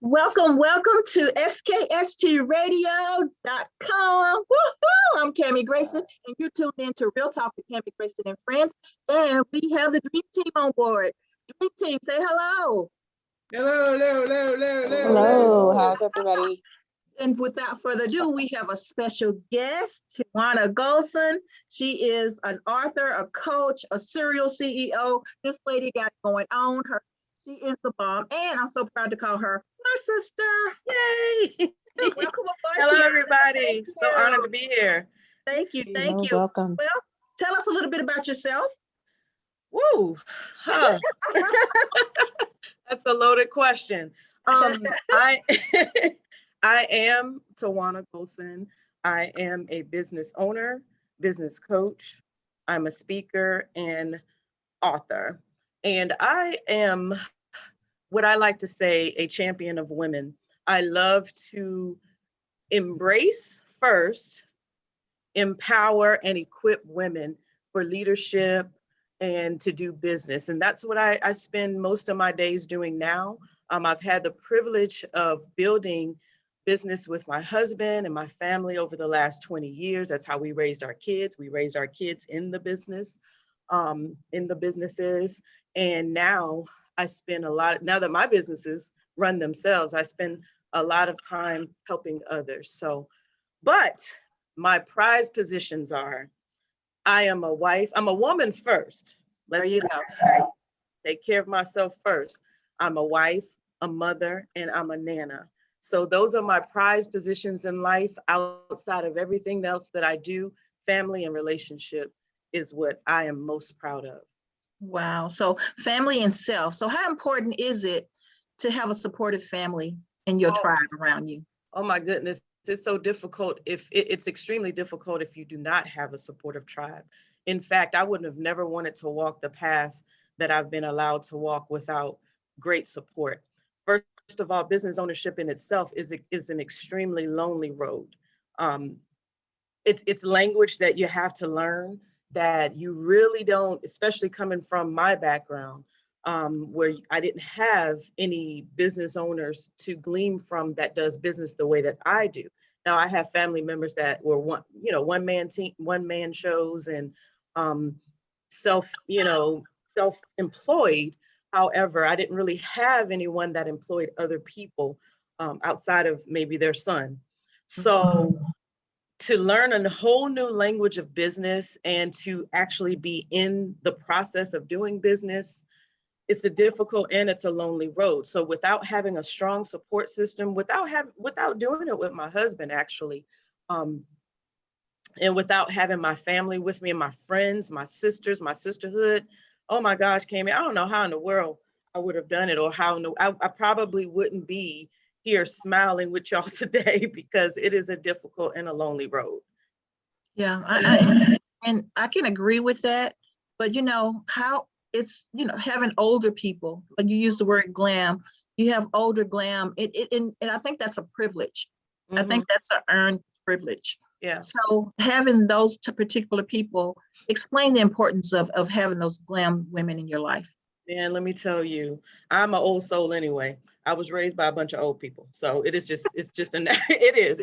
Welcome to SKST Woohoo! I'm Cammie Grayson, and you're tuned in to Real Talk with Cammie Grayson and Friends. And we have the Dream Team on board. Dream Team, say hello. Hello, how's everybody? And without further ado, we have a special guest, TiJuana Gholson. She is an author, a coach, a serial CEO. This lady got going on. She is the bomb, and I'm so proud to call her my sister. Yay! Welcome aboard. Hello, everybody. So honored to be here. Thank you. Welcome. Well, tell us a little bit about yourself. Woo! Huh. That's a loaded question. I am TiJuana Gholson. I am a business owner, business coach. I'm a speaker and author. And I am what I like to say, a champion of women. I love to embrace first, empower and equip women for leadership and to do business. And that's what I spend most of my days doing now. I've had the privilege of building business with my husband and my family over the last 20 years. That's how we raised our kids. We raised our kids in the business, in the businesses. And now I spend now that my businesses run themselves, I spend a lot of time helping others. But my prized positions are, I am a wife. I'm a woman first. There you go. Take care of myself first. I'm a wife, a mother, and I'm a nana. So those are my prized positions in life. Outside of everything else that I do, family and relationship is what I am most proud of. Wow. So family and self. So how important is it to have a supportive family in your tribe around you? Oh my goodness. It's so difficult. It's extremely difficult if you do not have a supportive tribe. In fact, I wouldn't have never wanted to walk the path that I've been allowed to walk without great support. First of all, business ownership in itself is an extremely lonely road. It's language that you have to learn that you really don't, especially coming from my background, where I didn't have any business owners to glean from that does business the way that I do. Now I have family members that were one man shows and self-employed. However, I didn't really have anyone that employed other people outside of maybe their son. So to learn a whole new language of business and to actually be in the process of doing business, it's a difficult and it's a lonely road. So without having a strong support system, without doing it with my husband actually, and without having my family with me and my friends, my sisters, my sisterhood, oh my gosh, Cammie, I don't know how in the world I would have done it, or I probably wouldn't be here smiling with y'all today because it is a difficult and a lonely road. Yeah, and I can agree with that, but how it's having older people, like you use the word glam, you have older glam, and I think that's a privilege. I think that's an earned privilege. Yeah. So having those particular people, explain the importance of having those glam women in your life. And let me tell you, I'm an old soul anyway. I was raised by a bunch of old people. So it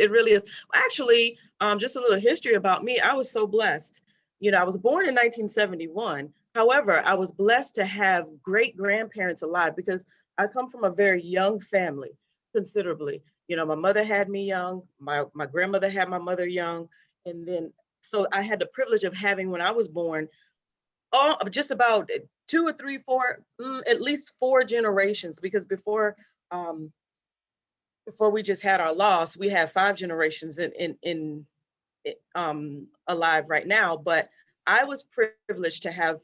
really is. Actually, just a little history about me. I was so blessed. I was born in 1971. However, I was blessed to have great grandparents alive because I come from a very young family, considerably. My mother had me young, my grandmother had my mother young. And then, so I had the privilege of having, when I was born, just about 2 or 3, 4, at least 4 generations, because before we just had our loss, we had 5 generations alive right now. But I was privileged to have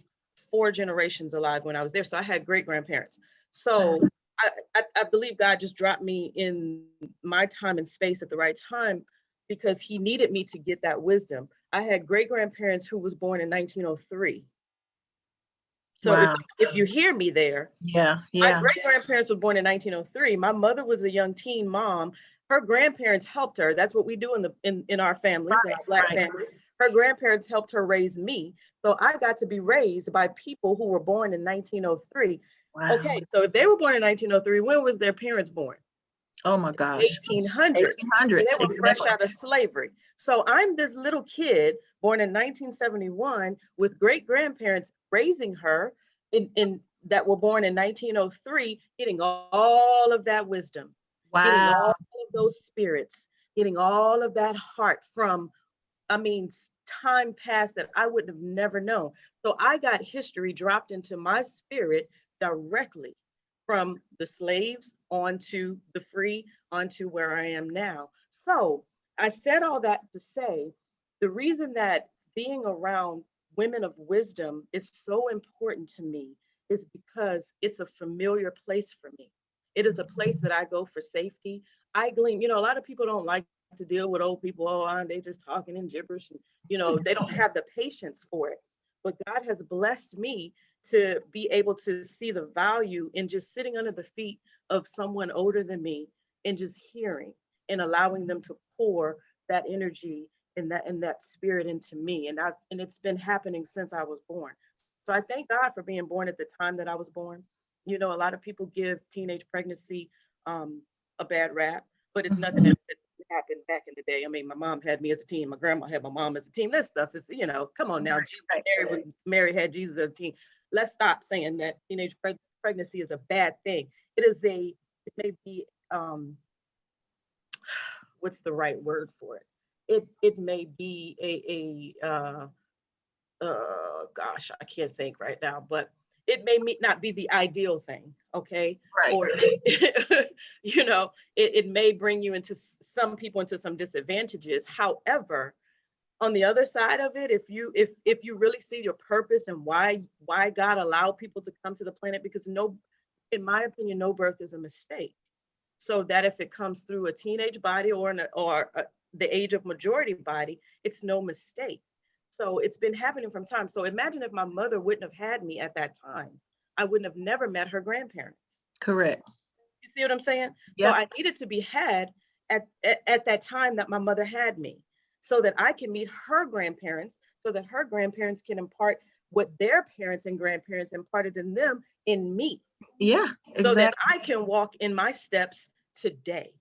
4 generations alive when I was there. So I had great grandparents. So I believe God just dropped me in my time and space at the right time because he needed me to get that wisdom. I had great grandparents who was born in 1903. So wow. if you hear me there, yeah. My great grandparents were born in 1903. My mother was a young teen mom. Her grandparents helped her. That's what we do in our families, in our Black families. Her grandparents helped her raise me. So I got to be raised by people who were born in 1903. Wow. Okay, so if they were born in 1903, when was their parents born? Oh my gosh. 1800s. So 1800s, they were fresh exactly. out of slavery. So I'm this little kid born in 1971 with great grandparents raising her in that were born in 1903, getting all of that wisdom, getting Wow. all of those spirits, getting all of that heart from, I mean, time past that I would have never known. So I got history dropped into my spirit directly from the slaves onto the free, onto where I am now. So I said all that to say the reason that being around women of wisdom is so important to me is because it's a familiar place for me. It is a place that I go for safety. I glean, a lot of people don't like to deal with old people. Oh, they just talking in gibberish, and they don't have the patience for it. But God has blessed me to be able to see the value in just sitting under the feet of someone older than me and just hearing and allowing them to pour that energy and that spirit into me. And it's been happening since I was born. So I thank God for being born at the time that I was born. A lot of people give teenage pregnancy a bad rap, but it's nothing that happened back in the day. I mean, my mom had me as a teen. My grandma had my mom as a teen. This stuff is, come on now. Mary had Jesus as a teen. Let's stop saying that teenage pregnancy is a bad thing. It may be, what's the right word for it? It may be gosh, I can't think right now, but it may not be the ideal thing, okay? Right. Or it may bring you into some people into some disadvantages. However, on the other side of it, if you really see your purpose and why God allowed people to come to the planet, because in my opinion, no birth is a mistake. So that if it comes through a teenage body or the age of majority body, it's no mistake. So it's been happening from time. So imagine if my mother wouldn't have had me at that time, I wouldn't have never met her grandparents. Correct. You see what I'm saying? Yep. So I needed to be had at that time that my mother had me, so that I can meet her grandparents, so that her grandparents can impart what their parents and grandparents imparted in them in me. Yeah, exactly. So that I can walk in my steps today.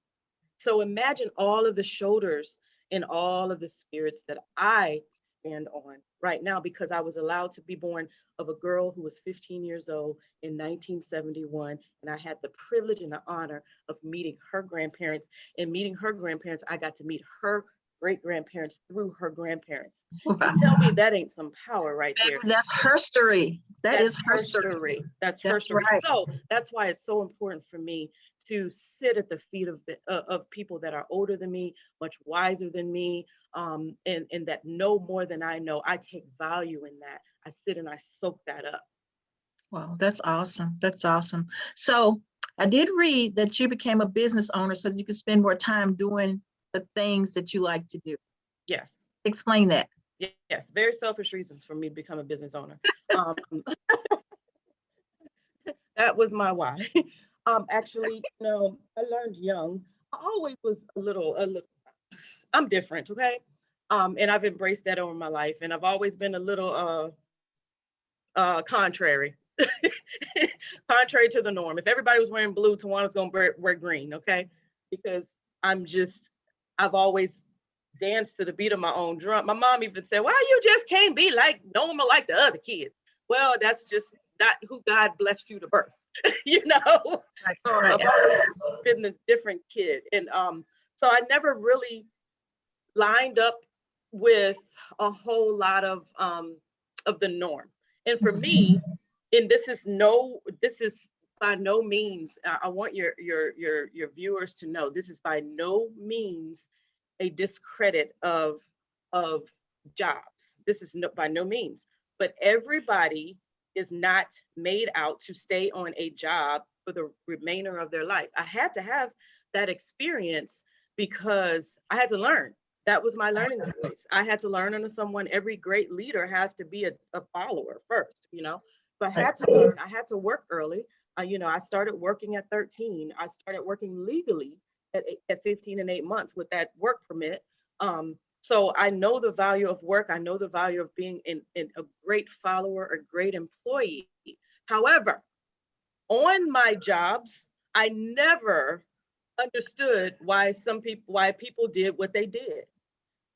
So imagine all of the shoulders and all of the spirits that I stand on right now, because I was allowed to be born of a girl who was 15 years old in 1971. And I had the privilege and the honor of meeting her grandparents. And meeting her grandparents, I got to meet her great grandparents through her grandparents. Wow. You tell me that ain't some power right there. That's her story. That's her story. That's her story. Right. So that's why it's so important for me to sit at the feet of people that are older than me, much wiser than me, and that know more than I know. I take value in that. I sit and I soak that up. Wow, that's awesome. That's awesome. So I did read that you became a business owner so that you could spend more time doing the things that you like to do. Yes. Explain that. Yes, very selfish reasons for me to become a business owner. That was my why. Actually, I learned young. I always was a little. I'm different, okay? And I've embraced that over my life, and I've always been a little contrary, contrary to the norm. If everybody was wearing blue, Tawana's gonna wear green, okay? Because I've always danced to the beat of my own drum. My mom even said, "Well, you just can't be like normal like the other kids." Well, that's just not who God blessed you to birth, Right. I've always been this different kid, and so I never really lined up with a whole lot of the norm. And for me, and this is by no means. I want your viewers to know this is by no means a discredit of jobs. This is by no means, but everybody is not made out to stay on a job for the remainder of their life. I had to have that experience because I had to learn. That was my learning place. I had to learn under someone. Every great leader has to be a follower first, So I had to learn. I had to work early. I started working at 13. I started working legally at 15 and 8 months with that work permit. So I know the value of work. I know the value of being a great follower, a great employee. However, on my jobs, I never understood why people did what they did.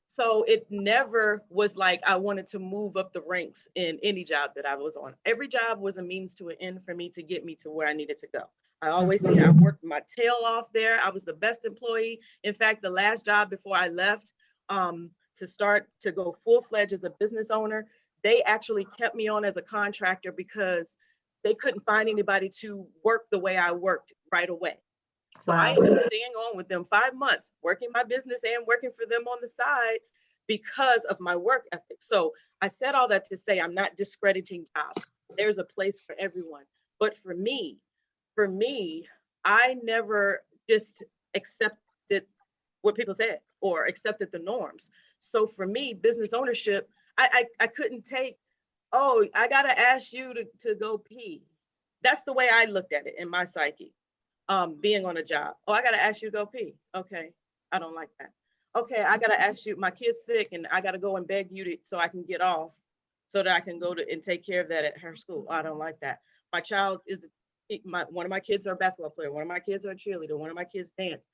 So it never was like I wanted to move up the ranks in any job that I was on. Every job was a means to an end for me to get me to where I needed to go. I always say I worked my tail off there. I was the best employee. In fact, the last job before I left to start to go full-fledged as a business owner, they actually kept me on as a contractor because they couldn't find anybody to work the way I worked right away. So I ended up staying on with them 5 months, working my business and working for them on the side because of my work ethic. So I said all that to say I'm not discrediting jobs. There's a place for everyone. But for me, I never just accepted what people said or accepted the norms. So for me, business ownership, I couldn't take, oh, I gotta ask you to go pee. That's the way I looked at it in my psyche. Being on a job. Oh, I gotta ask you to go pee. Okay, I don't like that. Okay, I gotta ask you, my kid's sick and I gotta go and beg you so I can get off so that I can go to and take care of that at her school. I don't like that. My child is, one of my kids are a basketball player, one of my kids are a cheerleader, one of my kids dance.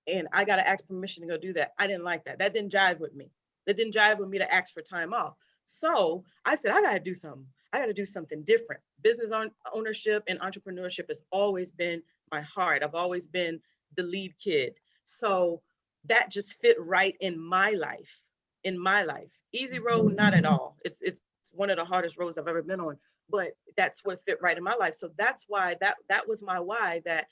And I gotta ask permission to go do that. I didn't like that. That didn't jive with me. That didn't jive with me to ask for time off. So I said, I gotta do something. I gotta do something different. Business ownership and entrepreneurship has always been my heart. I've always been the lead kid. So that just fit right in my life. Easy road, not at all. It's one of the hardest roads I've ever been on, but that's what fit right in my life. So that's why that was my why, that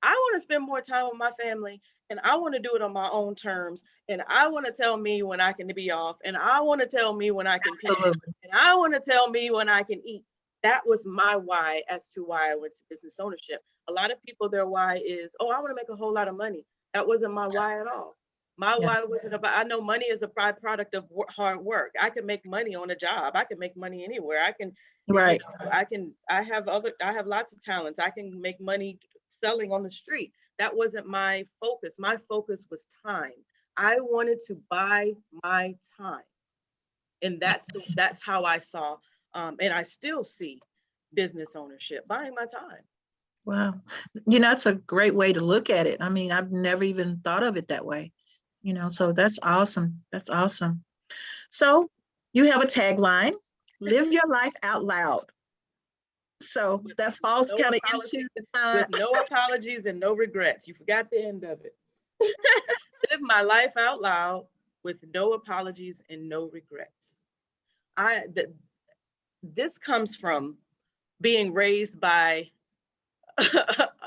I want to spend more time with my family and I want to do it on my own terms. And I want to tell me when I can be off, and I want to tell me when I can pee, and I want to tell me when I can eat. That was my why as to why I went to business ownership. A lot of people, their why is, oh, I want to make a whole lot of money. That wasn't my why at all. My why wasn't about, I know money is a byproduct of hard work. I can make money on a job. I can make money anywhere. I can, right. I have lots of talents. I can make money selling on the street. That wasn't my focus. My focus was time. I wanted to buy my time. And that's how I saw, and I still see business ownership, buying my time. Wow. That's a great way to look at it. I mean, I've never even thought of it that way, so that's awesome. That's awesome. So you have a tagline, live your life out loud. So that falls kind of into the time. With no apologies and no regrets. You forgot the end of it. Live my life out loud with no apologies and no regrets. This comes from being raised by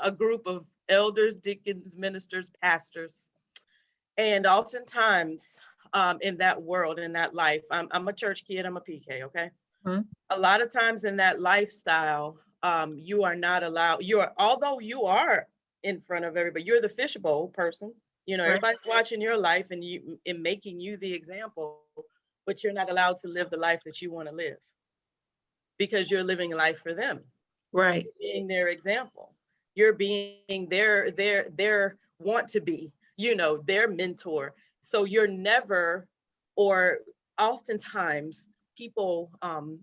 a group of elders, deacons, ministers, pastors. And oftentimes in that world, in that life, I'm a church kid, I'm a PK, okay? Mm-hmm. A lot of times in that lifestyle, you are not allowed, although you are in front of everybody, you're the fishbowl person, right. Everybody's watching your life and making you the example, but you're not allowed to live the life that you want to live because you're living life for them. Right. You're being their example. You're being their want to be, their mentor. So you're never, or oftentimes people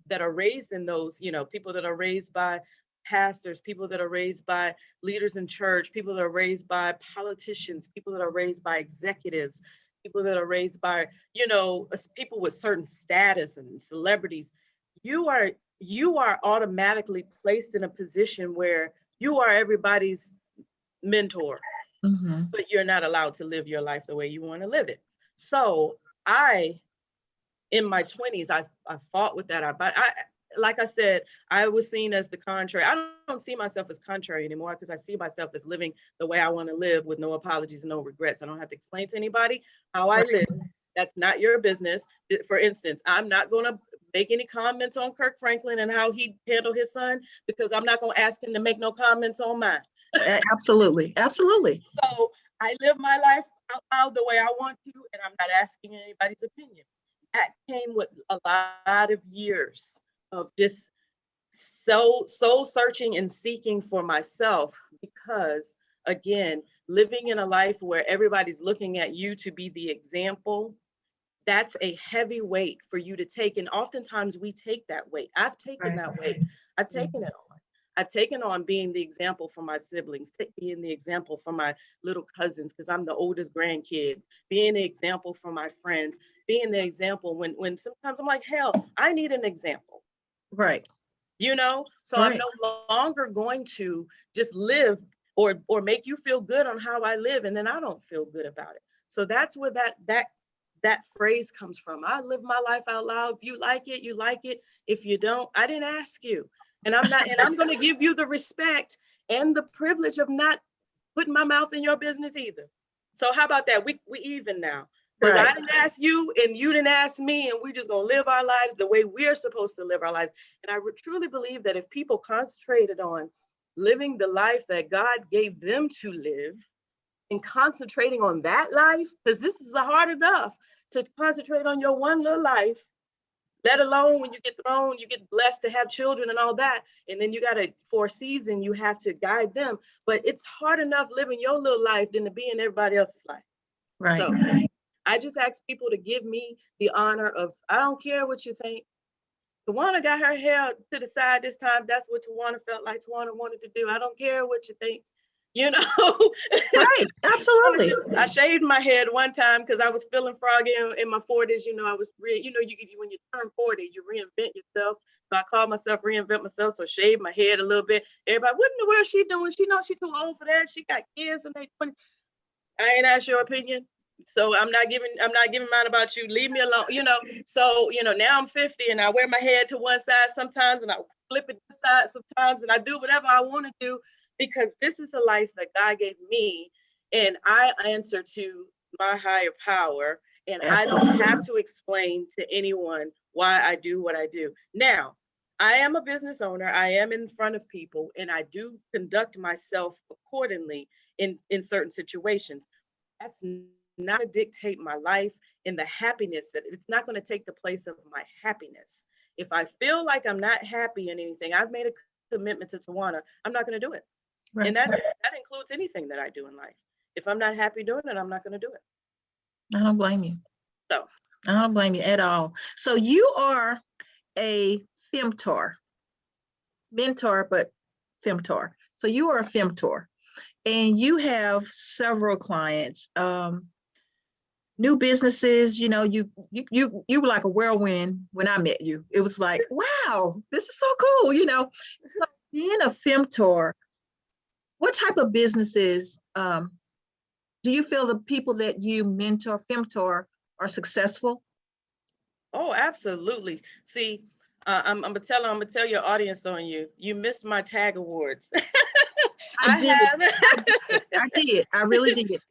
that are raised in those, people that are raised by pastors, people that are raised by leaders in church, people that are raised by politicians, people that are raised by executives, people that are raised by, people with certain status and celebrities. You are automatically placed in a position where you are everybody's mentor, mm-hmm. but you're not allowed to live your life the way you want to live it. So in my 20s, I fought with that. But like I said, I was seen as the contrary. I don't see myself as contrary anymore because I see myself as living the way I want to live with no apologies and no regrets. I don't have to explain to anybody how I live. That's not your business. For instance, I'm not going to make any comments on Kirk Franklin and how he handled his son because I'm not going to ask him to make no comments on mine. Absolutely. Absolutely. So I live my life out loud the way I want to, and I'm not asking anybody's opinion. That came with a lot of years of just soul searching and seeking for myself, because again, living in a life where everybody's looking at you to be the example, that's a heavy weight for you to take. And oftentimes we take that weight. I've taken that weight. I've taken it on. I've taken on being the example for my siblings, being the example for my little cousins, because I'm the oldest grandkid, being the example for my friends, being the example when sometimes I'm like, hell, I need an example. Right. You know, so I'm Right. no longer going to just live or make you feel good on how I live, and then I don't feel good about it. So that's where that phrase comes from. I live my life out loud. If you like it, you like it. If you don't, I didn't ask you. And I'm going to give you the respect and the privilege of not putting my mouth in your business either. So how about that? We even now. Because Right. I didn't ask you and you didn't ask me, and we're just gonna live our lives the way we're supposed to live our lives. And I truly believe that if people concentrated on living the life that God gave them to live and concentrating on that life, because this is hard enough to concentrate on your one little life, let alone when you get thrown, you get blessed to have children and all that. And then you got to, for a season, you have to guide them. But it's hard enough living your little life than to be in everybody else's life. Right. So I just ask people to give me the honor of, I don't care what you think. TiJuana got her hair to the side this time. That's what TiJuana felt like TiJuana wanted to do. I don't care what you think, you know. Right. Absolutely. I shaved my head one time because I was feeling froggy in my 40s. You know, I was, when you turn 40, you reinvent yourself. So I called myself reinvent myself. So shave my head a little bit. Everybody, what in the world is she doing? She knows she's too old for that. She got kids and they 20. I ain't asked your opinion. So I'm not giving mine about you. Leave me alone. You know, so now I'm 50 and I wear my head to one side sometimes and I flip it this side sometimes and I do whatever I want to do because this is the life that God gave me and I answer to my higher power and Absolutely. I don't have to explain to anyone why I do what I do. Now, I am a business owner. I am in front of people and I do conduct myself accordingly in certain situations. That's not to dictate my life and the happiness that it's not going to take the place of my happiness. If I feel like I'm not happy in anything, I've made a commitment to TiJuana, I'm not going to do it. Right. And that includes anything that I do in life. If I'm not happy doing it, I'm not going to do it. I don't blame you. So I don't blame you at all. So you are a Femtor, mentor, but Femtor. So you are a Femtor, and you have several clients, new businesses. You know, you were like a whirlwind when I met you. It was like, wow, this is so cool. You know, so being a Femtor, what type of businesses do you feel the people that you mentor, Femtor, are successful? oh, absolutely. See, I'm gonna tell your audience on you. You missed my tag awards. I I did. have I did. I really did.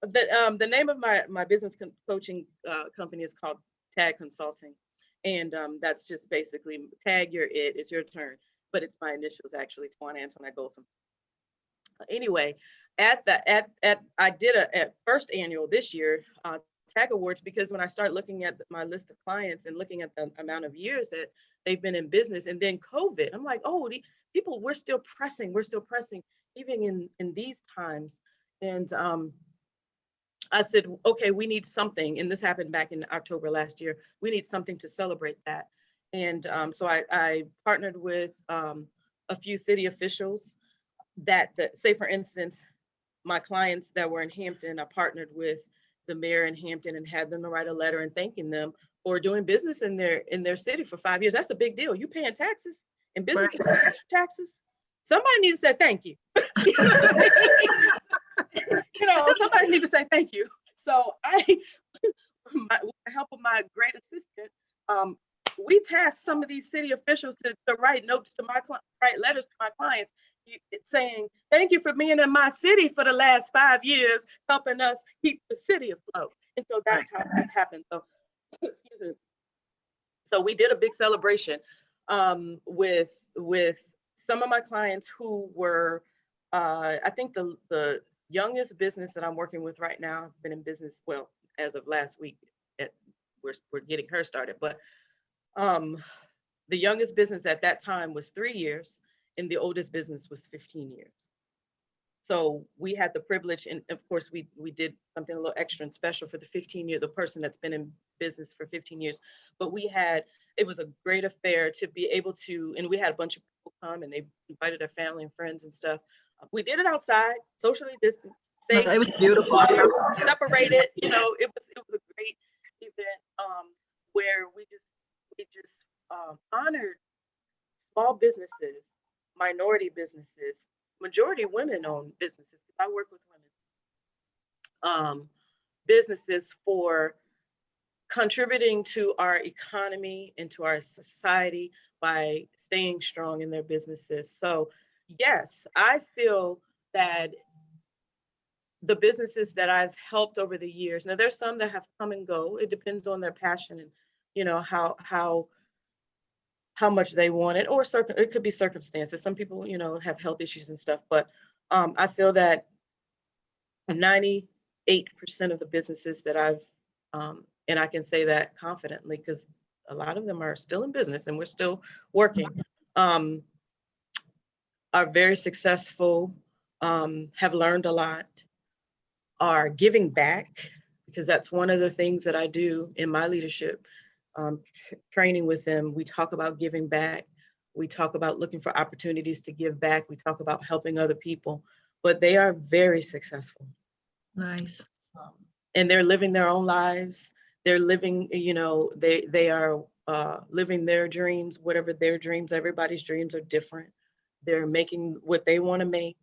the name of my business coaching company is called Tag Consulting, and that's just basically tag you're it. It's your turn, but it's my initials actually, TiJuana Gholson. Anyway, at I did at first annual this year tag awards because when I start looking at my list of clients and looking at the amount of years that they've been in business, and then COVID, I'm like, oh, people, we're still pressing, even in these times, and I said, okay, we need something. And this happened back in October last year. We need something to celebrate that. And so I partnered with a few city officials that say, for instance, my clients that were in Hampton, I partnered with the mayor in Hampton and had them to write a letter and thanking them for doing business in their city for 5 years. That's a big deal. You paying taxes and business taxes. Somebody needs to say thank you. Somebody needs to say thank you. So with the help of my great assistant, we tasked some of these city officials to write notes to write letters to my clients saying, thank you for being in my city for the last 5 years, helping us keep the city afloat. And so that's how that happened. So, excuse me. So we did a big celebration with some of my clients who were, I think the youngest business that I'm working with right now, I've been in business, well, as of last week, we're getting her started, but the youngest business at that time was 3 years and the oldest business was 15 years. So we had the privilege, and of course we did something a little extra and special for the person that's been in business for 15 years. But we had it was a great affair to be able to, and we had a bunch of people come and they invited their family and friends and stuff. We did it outside, socially distanced, safe, It was beautiful. separated. You know, it was a great event where we just honored small businesses, minority businesses, majority women-owned businesses. I work with women, businesses for contributing to our economy and to our society by staying strong in their businesses. So yes, I feel that the businesses that I've helped over the years, now there's some that have come and go. It depends on their passion and, you know, how much they want it, or it could be circumstances. Some people, you know, have health issues and stuff, but I feel that 98% of the businesses that I've, and I can say that confidently because a lot of them are still in business and we're still working, are very successful, have learned a lot, are giving back, because that's one of the things that I do in my leadership training with them. We talk about giving back. We talk about looking for opportunities to give back. We talk about helping other people, but they are very successful. Nice. And they're living their own lives. They're living, you know, they are living their dreams, whatever their dreams. Everybody's dreams are different. They're making what they want to make,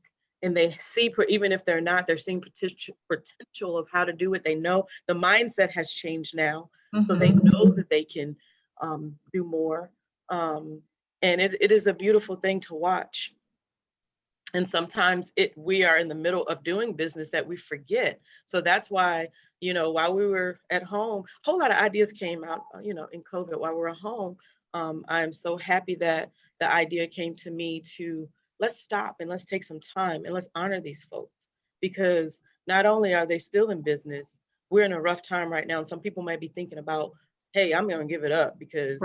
and they see, even if they're not, they're seeing potential of how to do it. They know the mindset has changed now, so they know that they can do more. And it is a beautiful thing to watch. And sometimes we are in the middle of doing business that we forget. So that's why, you know, while we were at home, a whole lot of ideas came out, you know, in COVID while we were at home. I'm so happy that the idea came to me to let's stop and let's take some time and let's honor these folks, because not only are they still in business, we're in a rough time right now. And some people might be thinking about, hey, I'm going to give it up because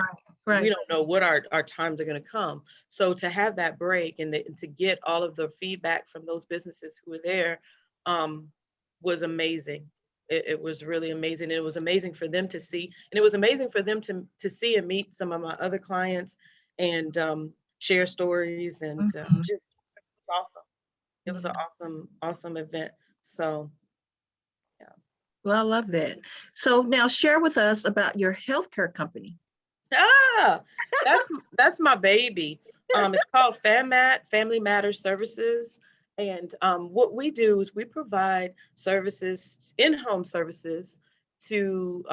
we don't know what our times are going to come. So to have that break and to get all of the feedback from those businesses who were there was amazing. It was really amazing. It was amazing for them to see, and it was amazing for them to see and meet some of my other clients and share stories, and just it was awesome. It was an awesome event. So yeah. Well, I love that. So now share with us about your healthcare company. That's my baby. It's called Family Matters Services. And what we do is we provide services, in-home services, to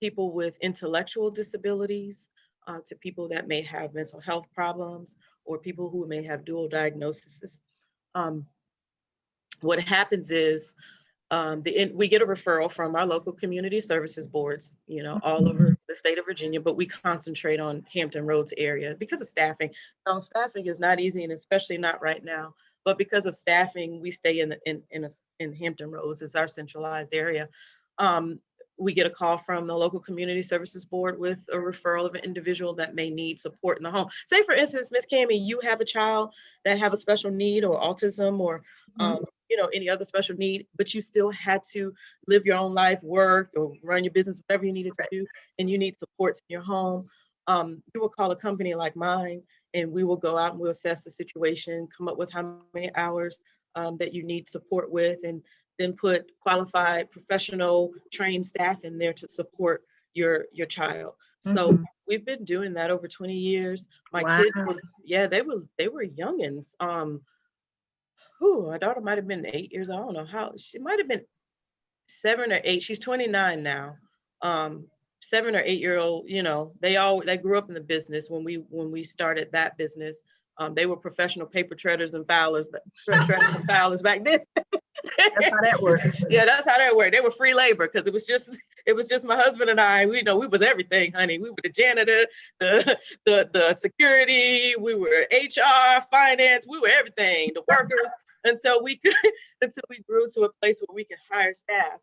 people with intellectual disabilities, to people that may have mental health problems, or people who may have dual diagnoses. What happens is we get a referral from our local community services boards, you know, all over the state of Virginia, but we concentrate on Hampton Roads area because of staffing. Staffing is not easy, and especially not right now. But because of staffing, we stay in Hampton Roads. It's our centralized area. We get a call from the local community services board with a referral of an individual that may need support in the home. Say, for instance, Miss Cammie, you have a child that have a special need or autism or you know, any other special need, but you still had to live your own life, work or run your business, whatever you needed to do, and you need support in your home. You will call a company like mine, and we will go out and we'll assess the situation, come up with how many hours that you need support with, and then put qualified, professional, trained staff in there to support your child. So we've been doing that over 20 years. My kids, they were youngins. My daughter might have been 8 years old. I don't know how, she might have been 7 or 8. She's 29 now. 7 or 8 year old, you know, they grew up in the business when we started that business. They were professional paper shredders and filers back then. That's how that worked. Yeah, that's how that worked. They were free labor because it was just my husband and I. We was everything, honey. We were the janitor, the security, we were HR, finance, we were everything, the workers. Until we grew to a place where we could hire staff.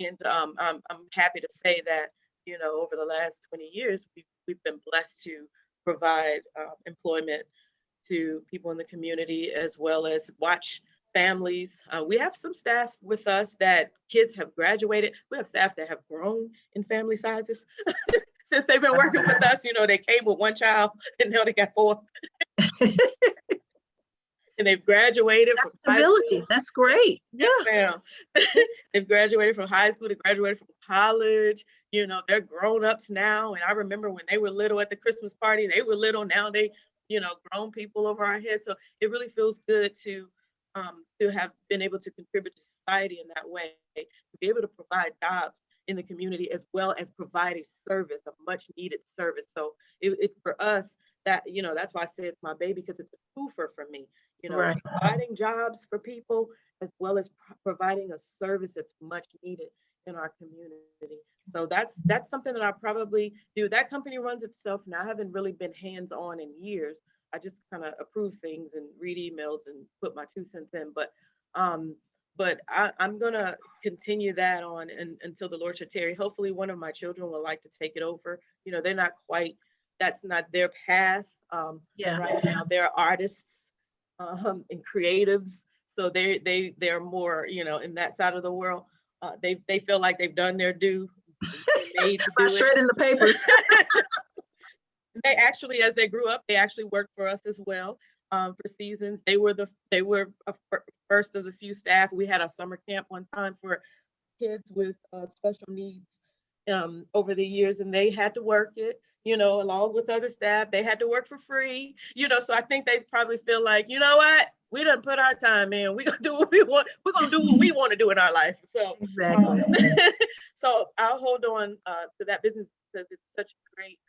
And I'm happy to say that, you know, over the last 20 years, we've been blessed to provide employment to people in the community, as well as watch families. We have some staff with us that kids have graduated. We have staff that have grown in family sizes since they've been working with us. They came with one child and now they got 4. And they've graduated That's from high school. stability. That's great. Yeah. Yes, ma'am. They've graduated from high school, they graduated from college. They're grown-ups now. And I remember when they were little at the Christmas party, they were little. Now they, grown people over our heads. So it really feels good to have been able to contribute to society in that way, to be able to provide jobs in the community as well as provide a service, a much needed service. So it for us, that, that's why I say it's my baby, because it's a twofer for me. Right. Providing jobs for people as well as providing a service that's much needed in our community. So that's something that I probably do. That company runs itself now. I haven't really been hands-on in years. I just kind of approve things and read emails and put my 2 cents in. But I'm gonna continue that on until the Lord should tarry. Hopefully one of my children will like to take it over. They're not quite, that's not their path. Yeah. Right now they're artists and creatives, so they're more in that side of the world. They feel like they've done their due. Made to By do shredding the papers. They actually, as they grew up, they actually worked for us as well for seasons. They were first of the few staff. We had a summer camp one time for kids with special needs over the years, and they had to work it, along with other staff. They had to work for free, so I think they probably feel like, what, we done put our time in, we're gonna do what we want, we're gonna do what we want to do in our life. So Exactly. so I'll hold on to that business because it's such a great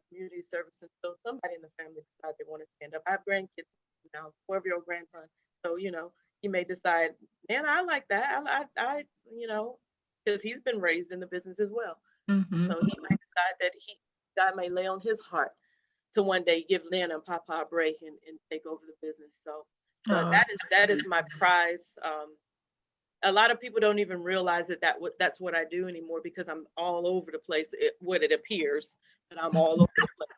community service until somebody in the family decides they want to stand up. I have grandkids now, 12-year-old grandson, so he may decide, man, I like that. I because he's been raised in the business as well. Mm-hmm. So he might decide that God may lay on his heart to one day give Lynn and Papa a break and take over the business. So but that is my prize. A lot of people don't even realize that's what I do anymore, because I'm all over the place. What it appears that I'm all over the place.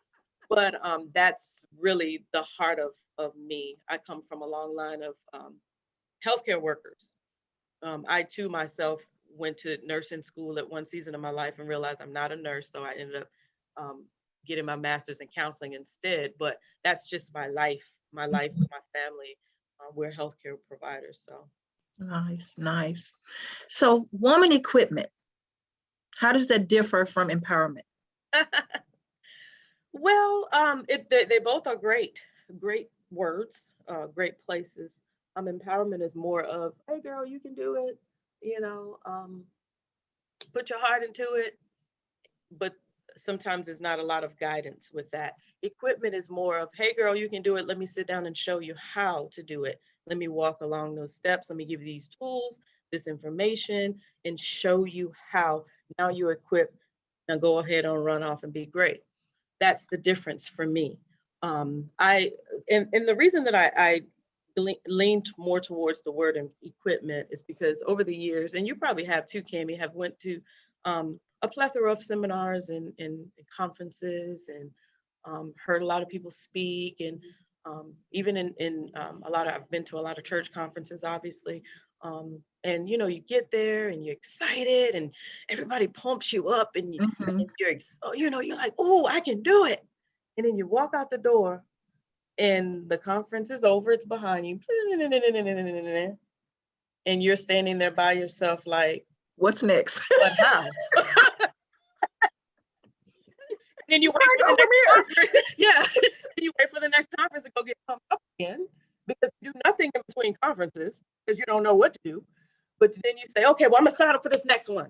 But that's really the heart of me. I come from a long line of healthcare workers. I too myself went to nursing school at one season of my life and realized I'm not a nurse. So I ended up getting my master's in counseling instead. But that's just my life with my family. We're healthcare providers. So. Nice. So woman equipment, how does that differ from empowerment? Well, they both are great words, great places. Empowerment is more of, hey girl, you can do it, put your heart into it, but sometimes there's not a lot of guidance with that. Equipment is more of, hey girl, you can do it. Let me sit down and show you how to do it. Let me walk along those steps. Let me give you these tools, this information, and show you how. Now you're equipped. Now go ahead and run off and be great. That's the difference for me. And the reason that I leaned more towards the word equipment is because over the years, and you probably have too, Cammie, have went to a plethora of seminars and conferences and heard a lot of people speak, and even in I've been to a lot of church conferences, obviously. And you get there and you're excited and everybody pumps you up and Mm-hmm. you're like, oh, I can do it. And then you walk out the door and the conference is over, it's behind you. And you're standing there by yourself like, what's next? but how? And you wait for the next conference. Yeah. And you wait for the next conference to go get pumped up again, because you do nothing in between conferences because you don't know what to do. But then you say, okay, well, I'm gonna sign up for this next one.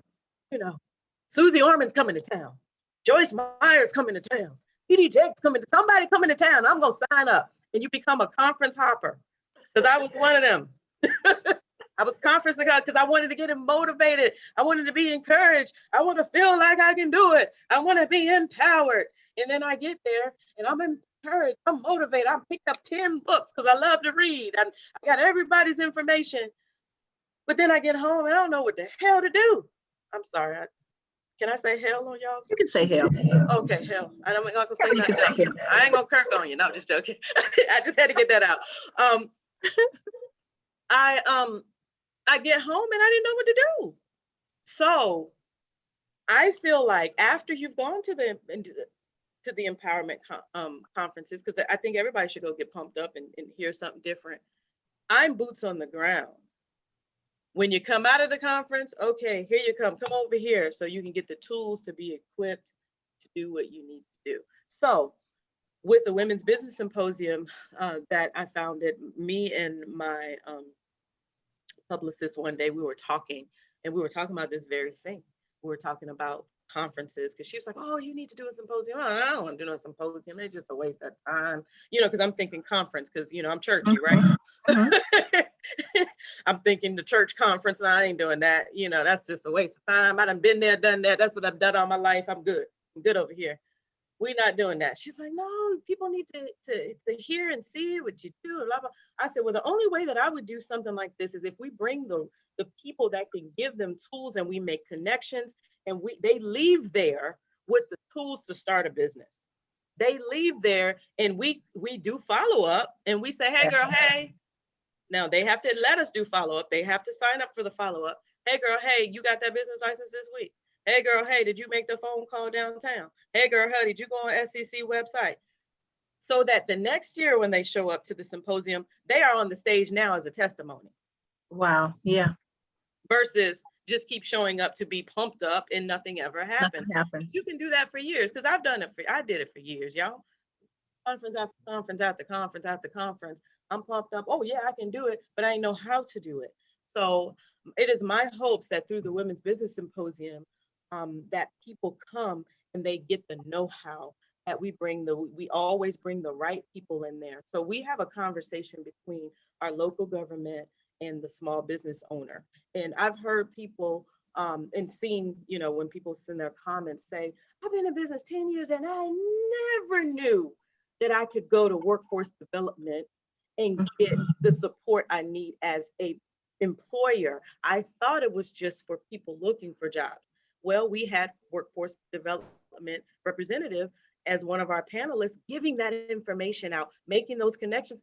Susie Orman's coming to town. Joyce Meyer's coming to town. P.D. Jake's somebody coming to town. I'm gonna sign up. And you become a conference hopper. Because I was one of them. I was conference because I wanted to get him motivated. I wanted to be encouraged. I want to feel like I can do it. I want to be empowered. And then I get there and I'm encouraged. I'm motivated. I picked up 10 books because I love to read. I got everybody's information. But then I get home and I don't know what the hell to do. I'm sorry. Can I say hell on y'all? You can say hell. Okay, hell. I'm not gonna say You can nothing say else. I ain't gonna kirk on you. No, just joking. I just had to get that out. I get home and I didn't know what to do. So I feel like after you've gone to the empowerment conferences, because I think everybody should go get pumped up and hear something different. I'm boots on the ground. When you come out of the conference, okay, here you come over here so you can get the tools to be equipped to do what you need to do. So with the Women's Business Symposium that I founded, me and my publicist one day, we were talking about this very thing. We were talking about conferences because she was like, oh, you need to do a symposium. Oh, I don't want to do a symposium. It's just a waste of time, because I'm thinking conference because, I'm churchy, right? I'm thinking the church conference and I ain't doing that. That's just a waste of time. I done been there, done that. That's what I've done all my life. I'm good over here. We're not doing that. She's like, no, people need to hear and see what you do. And blah, blah. I said, well, the only way that I would do something like this is if we bring the people that can give them tools and we make connections and they leave there with the tools to start a business. They leave there and we do follow up and we say, hey girl, hey. Now they have to let us do follow up. They have to sign up for the follow up. Hey girl, hey, you got that business license this week? Hey girl, hey, did you make the phone call downtown? Hey girl, hey, did you go on SCC website? So that the next year when they show up to the symposium, they are on the stage now as a testimony. Wow, yeah. Versus just keep showing up to be pumped up and nothing ever happens. Nothing happens. You can do that for years because I did it for years, y'all. Conference after conference after conference after conference. I'm pumped up. Oh yeah, I can do it, but I didn't know how to do it. So it is my hopes that through the Women's Business Symposium, that people come and they get the know-how, that we always bring the right people in there. So we have a conversation between our local government and the small business owner. And I've heard people and seen, when people send their comments say, I've been in business 10 years and I never knew that I could go to workforce development and get the support I need as a employer. I thought it was just for people looking for jobs. Well, we had workforce development representative as one of our panelists giving that information out, making those connections.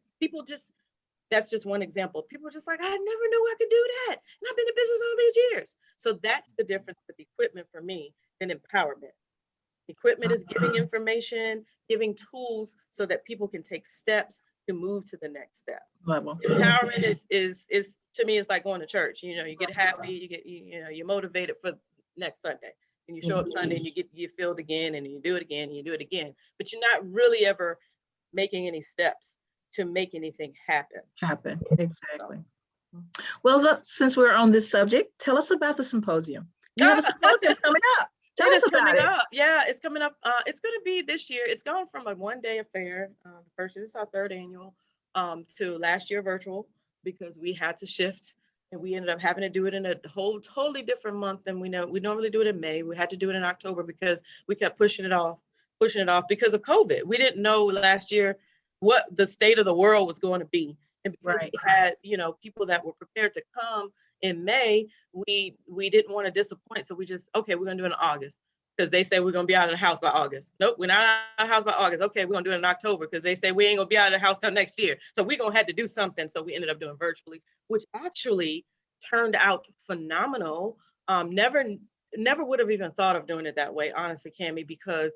That's just one example. People are just like, I never knew I could do that. And I've been in business all these years. So that's the difference with equipment for me than empowerment. Equipment is giving information, giving tools so that people can take steps to move to the next step. Level. Empowerment is to me, it's like going to church. You get happy, you're motivated for next Sunday. And you show up Sunday and you filled again and you do it again and you do it again. But you're not really ever making any steps to make anything happen. Exactly. Well, look, since we're on this subject, tell us about the symposium. You have a symposium coming up. Tell us about it. Yeah, it's coming up. It's going to be this year. It's gone from a one-day affair. This is our third annual, to last year virtual because we had to shift and we ended up having to do it in a totally different month than we normally do it in May. We had to do it in October because we kept pushing it off because of COVID. We didn't know last year what the state of the world was going to be. And because we had, people that were prepared to come in May, we didn't want to disappoint. So we just, okay, we're going to do it in August because they say we're going to be out of the house by August. Nope, we're not out of the house by August. Okay, we're going to do it in October because they say we ain't going to be out of the house till next year. So we're going to have to do something. So we ended up doing virtually, which actually turned out phenomenal. Never would have even thought of doing it that way, honestly, Cammie, because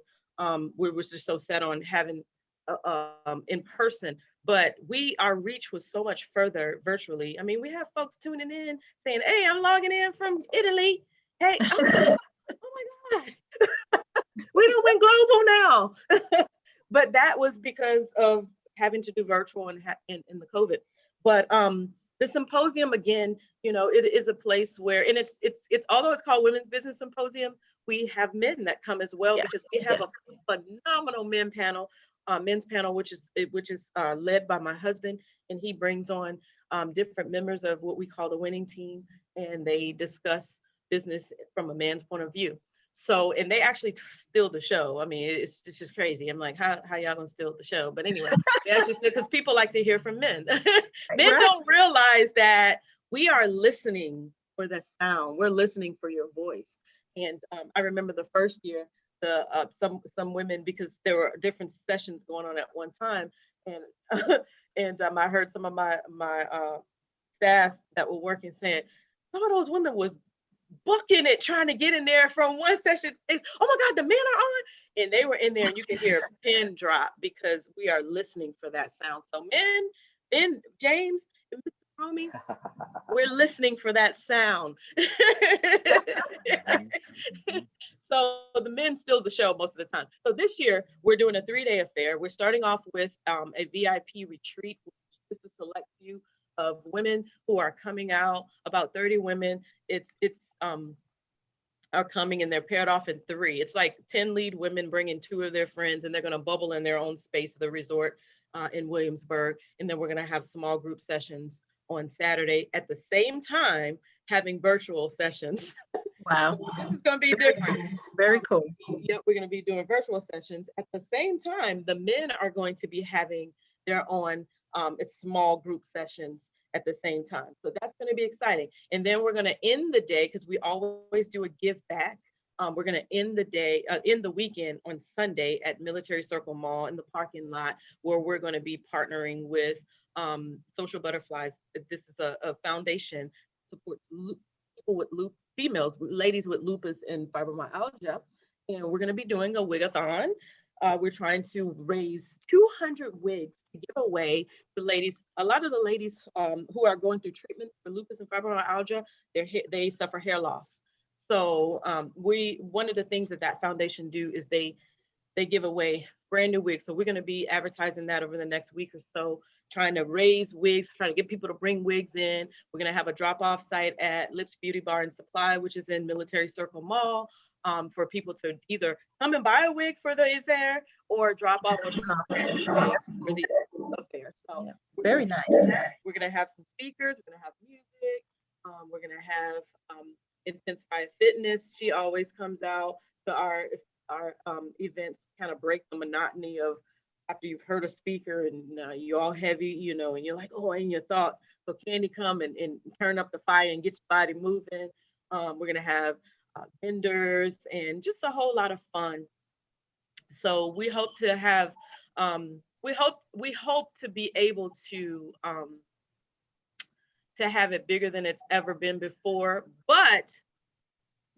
we were just so set on having in person, but our reach was so much further virtually. I mean, we have folks tuning in saying, hey, I'm logging in from Italy. Hey, oh my gosh, we done went global now. But that was because of having to do virtual and in the COVID. But the symposium, again, it is a place where, and it's although it's called Women's Business Symposium, we have men that come as well, because we have a phenomenal men's panel, which is led by my husband, and he brings on different members of what we call the winning team, and they discuss business from a man's point of view. So, and they actually steal the show. I mean, it's just crazy. I'm like, how y'all gonna steal the show? But anyway, they actually steal, because people like to hear from men. Men don't realize that we are listening for the sound. We're listening for your voice. And I remember the first year, some women, because there were different sessions going on at one time, and I heard some of my staff that were working saying some of those women was booking it, trying to get in there from one session. It's, oh my God, the men are on. And they were in there, and you can hear a pin drop because we are listening for that sound. So men, James, and Mr. Romy, we're listening for that sound. So the men steal the show most of the time. So this year we're doing a 3-day affair. We're starting off with a VIP retreat, which is a select few of women who are coming out. About 30 women. Are coming, and they're paired off in 3. It's like 10 lead women bringing 2 of their friends, and they're going to bubble in their own space of the resort in Williamsburg. And then we're going to have small group sessions on Saturday at the same time, having virtual sessions. Wow. This is going to be different. Very cool. Yep, we're going to be doing virtual sessions. At the same time, the men are going to be having their own small group sessions at the same time. So that's going to be exciting. And then we're going to end the day, because we always do a give back. We're going to end the weekend on Sunday at Military Circle Mall in the parking lot, where we're going to be partnering with Social Butterflies. This is a foundation to support people with females, ladies with lupus and fibromyalgia. And we're going to be doing a wig-a-thon. We're trying to raise 200 wigs to give away to ladies. A lot of the ladies who are going through treatment for lupus and fibromyalgia, they suffer hair loss. So one of the things that foundation do is they give away brand new wigs. So we're going to be advertising that over the next week or so, trying to raise wigs, trying to get people to bring wigs in. We're going to have a drop-off site at L.I.P.S Beauty Bar and Supply, which is in Military Circle Mall, for people to either come and buy a wig for the affair or drop off a wig for the affair. So yeah, very nice. We're going to have some speakers. We're going to have music. We're going to have Intensify Fitness. She always comes out to our events, kind of break the monotony of after you've heard a speaker and you're all heavy, and you're like, oh, in your thoughts. So Candy come and turn up the fire and get your body moving. We're going to have vendors and just a whole lot of fun. So we hope to have, we hope to be able to have it bigger than it's ever been before, but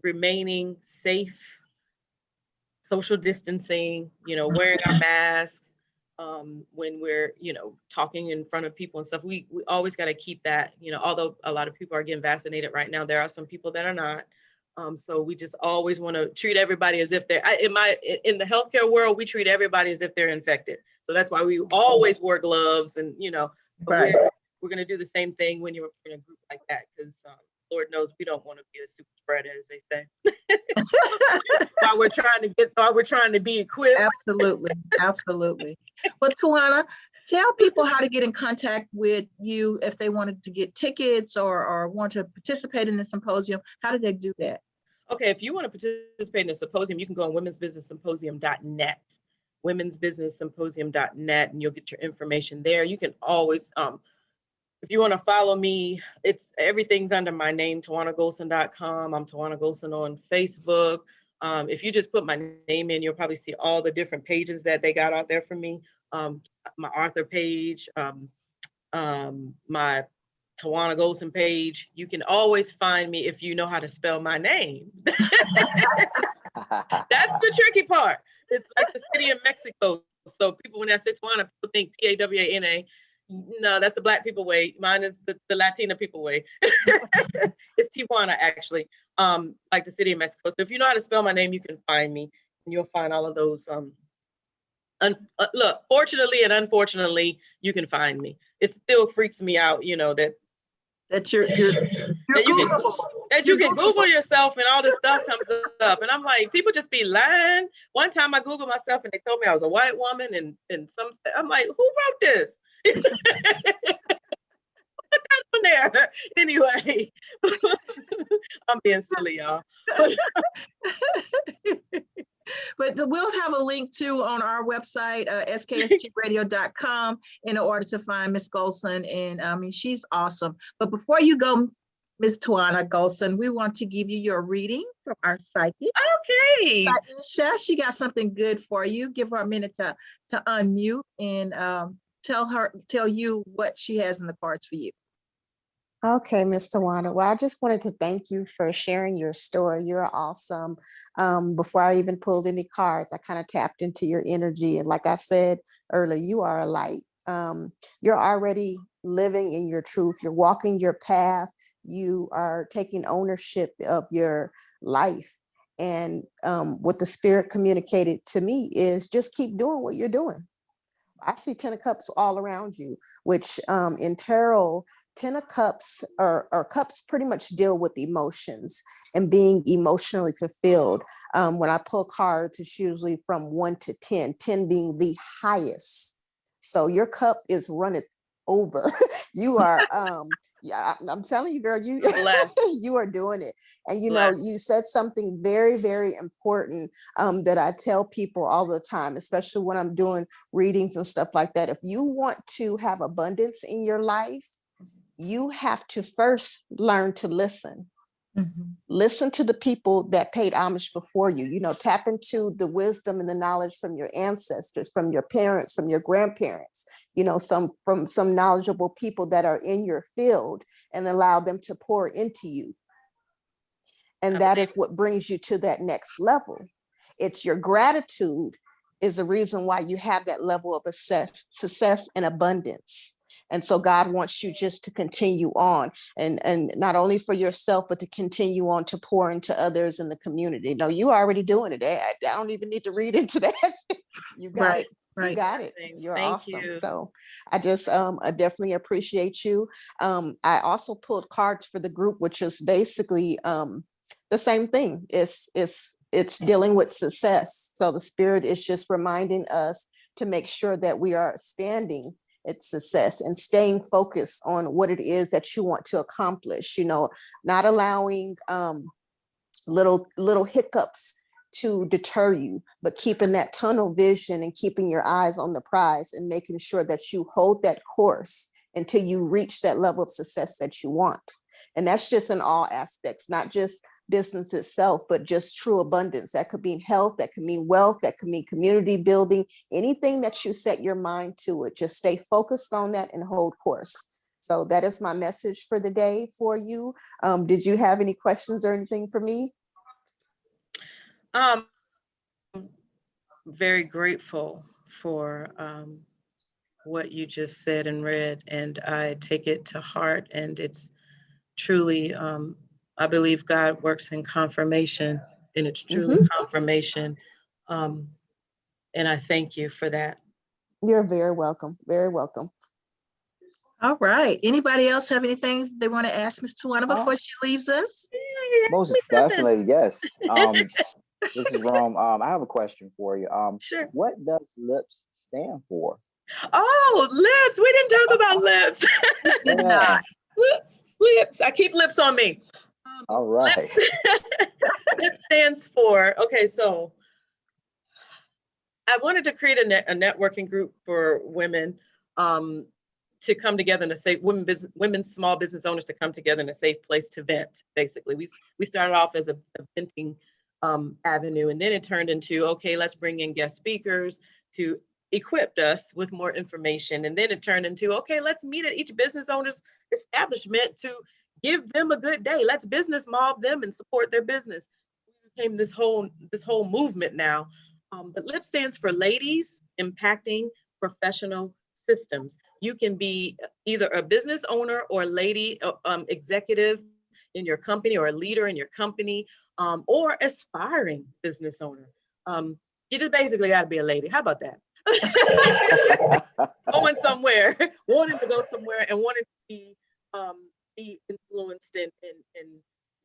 remaining safe, social distancing, wearing our masks when we're, talking in front of people and stuff. We always got to keep that, although a lot of people are getting vaccinated right now, there are some people that are not. So we just always want to treat everybody as if they're, in the healthcare world, we treat everybody as if they're infected. So that's why we always wear gloves and, Right. We're going to do the same thing when you're in a group like that, because Lord knows we don't want to be a super spreader, as they say. While we're trying to be equipped. Absolutely. Well, TiJuana, tell people how to get in contact with you if they wanted to get tickets or want to participate in the symposium. How do they do that? Okay, if you want to participate in the symposium, you can go on womensbusinesssymposium.net, womensbusinesssymposium.net, and you'll get your information there. You can always, if you want to follow me, everything's under my name, TiJuanaGholson.com. I'm TiJuana Gholson on Facebook. If you just put my name in, you'll probably see all the different pages that they got out there for me. My author page, my TiJuana Gholson page. You can always find me if you know how to spell my name. That's the tricky part. It's like the city of Mexico. So people, when I say TiJuana, people think T-A-W-A-N-A. No, that's the Black people way. Mine is the Latina people way. It's Tijuana, actually, like the city of Mexico. So if you know how to spell my name, you can find me, and you'll find all of those. Look, fortunately and unfortunately, you can find me. It still freaks me out, that you can Google yourself and all this stuff comes up. And I'm like, people just be lying. One time I Googled myself and they told me I was a white woman and I'm like, who wrote this? Put that on there. Anyway, I'm being silly, y'all. But we'll have a link too on our website, skstradio.com, in order to find Miss Gholson. And she's awesome. But before you go, Miss TiJuana Gholson, we want to give you your reading from our psychic. Okay. She got something good for you. Give her a minute to unmute and tell you what she has in the cards for you. Okay, Ms. TiJuana. Well, I just wanted to thank you for sharing your story. You're awesome. Before I even pulled any cards, I kind of tapped into your energy. And like I said earlier, you are a light. You're already living in your truth. You're walking your path. You are taking ownership of your life. And what the spirit communicated to me is just keep doing what you're doing. I see 10 of cups all around you, which in tarot, 10 of cups or cups pretty much deal with emotions and being emotionally fulfilled. When I pull cards, it's usually from 1 to 10, 10 being the highest. So your cup is running over. You are, yeah, I'm telling you, girl, you, Blessed. you are doing it. And you know, Blessed. you said something very, very important that I tell people all the time, especially when I'm doing readings and stuff like that. If you want to have abundance in your life, you have to first learn to listen. Listen to the people that paid homage before you. You know, tap into the wisdom and the knowledge from your ancestors, from your parents, from your grandparents, you know, from some knowledgeable people that are in your field, and allow them to pour into you. And that is what brings you to that next level. It's your gratitude is the reason why you have that level of success and abundance. And so God wants you just to continue on, and not only for yourself, but to continue on to pour into others in the community. No, you already doing it. I don't even need to read into that. You got Right, it. You right. got it. You're Thank awesome. you. So I definitely appreciate you. I also pulled cards for the group, which is basically the same thing. It's dealing with success. So the spirit is just reminding us to make sure that we are expanding its success and staying focused on what it is that you want to accomplish, you know, not allowing little hiccups to deter you, but keeping that tunnel vision and keeping your eyes on the prize and making sure that you hold that course until you reach that level of success that you want. And that's just in all aspects, not just business itself, but just true abundance. That could mean health, that could mean wealth, that could mean community building, anything that you set your mind to it. Just stay focused on that and hold course. So that is my message for the day for you. Did you have any questions or anything for me? Very grateful for what you just said and read, and I take it to heart. And it's truly, I believe God works in confirmation, and it's truly confirmation. And I thank you for that. You're very welcome. Very welcome. All right. Anybody else have anything they want to ask Ms. TiJuana before she leaves us? Most definitely, yes. This is Rome. I have a question for you. Sure. What does L.I.P.S stand for? Oh, lips. We didn't talk about lips. Did not. Lips. I keep lips on me. All right. LIPS stands for, okay, so I wanted to create a networking group for women to come together in a safe, women small business owners to come together in a safe place to vent. Basically, we started off as a venting avenue, and then it turned into, okay, let's bring in guest speakers to equip us with more information, and then it turned into, okay, let's meet at each business owner's establishment to give them a good day. Let's business mob them and support their business. It became this whole movement now. But LIP stands for Ladies Impacting Professional Systems. You can be either a business owner or lady executive in your company, or a leader in your company, or aspiring business owner. You just basically got to be a lady. How about that? Going somewhere, wanting to go somewhere, and wanting to be influenced and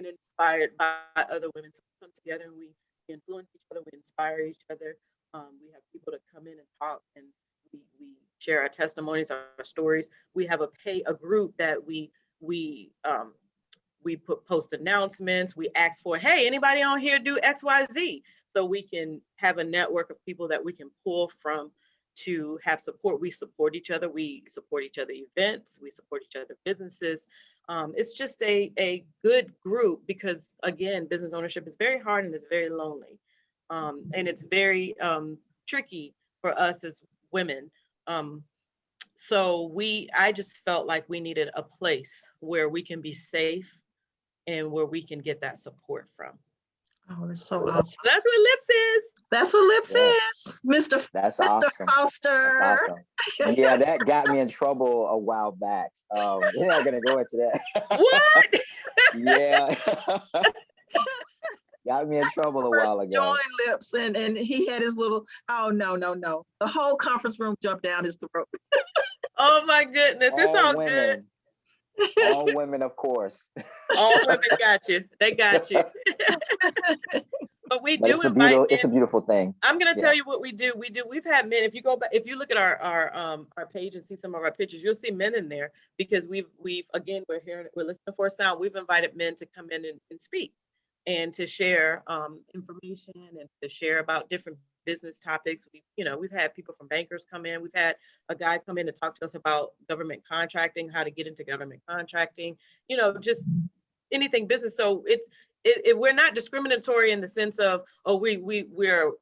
inspired by other women. So we come together and we influence each other, we inspire each other. We have people to come in and talk, and we share our testimonies, our stories. We have a group that we post announcements. We ask for, hey, anybody on here do XYZ? So we can have a network of people that we can pull from to have support. We support each other. We support each other events. We support each other businesses. It's just a good group, because again, business ownership is very hard and it's very lonely. And it's very tricky for us as women. So I just felt like we needed a place where we can be safe and where we can get that support from. Oh, that's so awesome. That's what L.I.P.S is. That's what L.I.P.S Yeah. is, Mr. That's Mr. awesome. Foster. That's awesome. Yeah, that got me in trouble a while back. We're not gonna go into that. What? Yeah. Got me in trouble a while First ago. joined L.I.P.S and he had his little, oh no. The whole conference room jumped down his throat. Oh my goodness. It's all good. All women, of course. All women got you. They got you. But we But do invite men. it's a beautiful thing. I'm gonna Yeah. tell you what we do. We've had men. If you go back, if you look at our page and see some of our pictures, you'll see men in there because we've again we're listening for a sound. We've invited men to come in and speak and to share information and to share about different business topics. We've had people from bankers come in. We've had a guy come in to talk to us about government contracting, how to get into government contracting. Just anything business. So we're not discriminatory in the sense of, oh, we're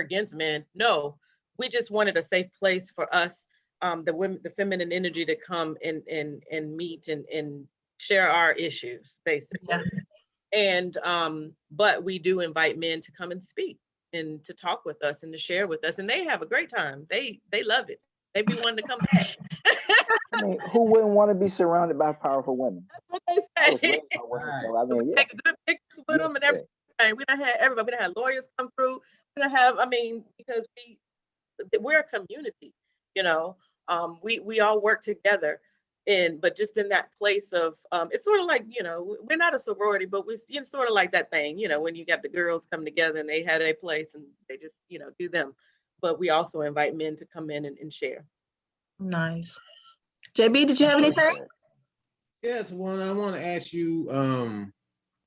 against men. No, we just wanted a safe place for us, the women, the feminine energy, to come and meet and share our issues, basically. Yeah. And but we do invite men to come and speak and to talk with us and to share with us, and they have a great time. They love it. They be wanting to come back. I mean, who wouldn't want to be surrounded by powerful women? What they I was say. raised by women, so I We mean, yeah. take good pictures with them and Yeah. everything. We done had everybody. We done had lawyers come through. We done have, because we're a community, we all work together. But just in that place of, it's sort of like, we're not a sorority, but we're sort of like that thing, when you got the girls come together and they had a place and they just, do them. But we also invite men to come in and share. Nice. JB, did you have anything? Yeah, TiJuana, I want to ask you,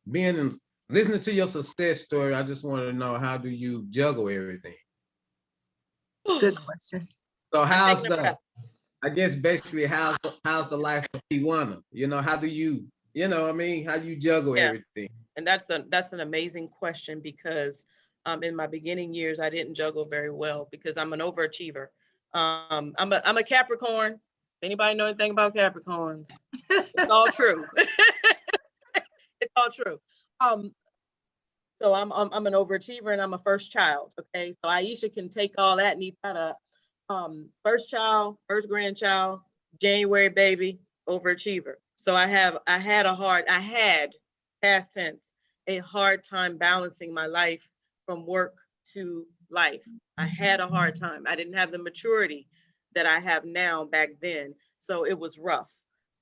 listening to your success story, I just want to know, how do you juggle everything? Good question. So I guess basically how's the life of TiJuana? How do you, how you juggle everything? And that's an amazing question, because in my beginning years, I didn't juggle very well because I'm an overachiever. I'm a Capricorn. Anybody know anything about Capricorns? It's all true. It's all true. So I'm an overachiever and I'm a first child. Okay, so Aisha can take all that and eat that up. First child, first grandchild, January baby, overachiever. So I had past tense, a hard time balancing my life from work to life. I had a hard time. I didn't have the maturity that I have now back then. So it was rough.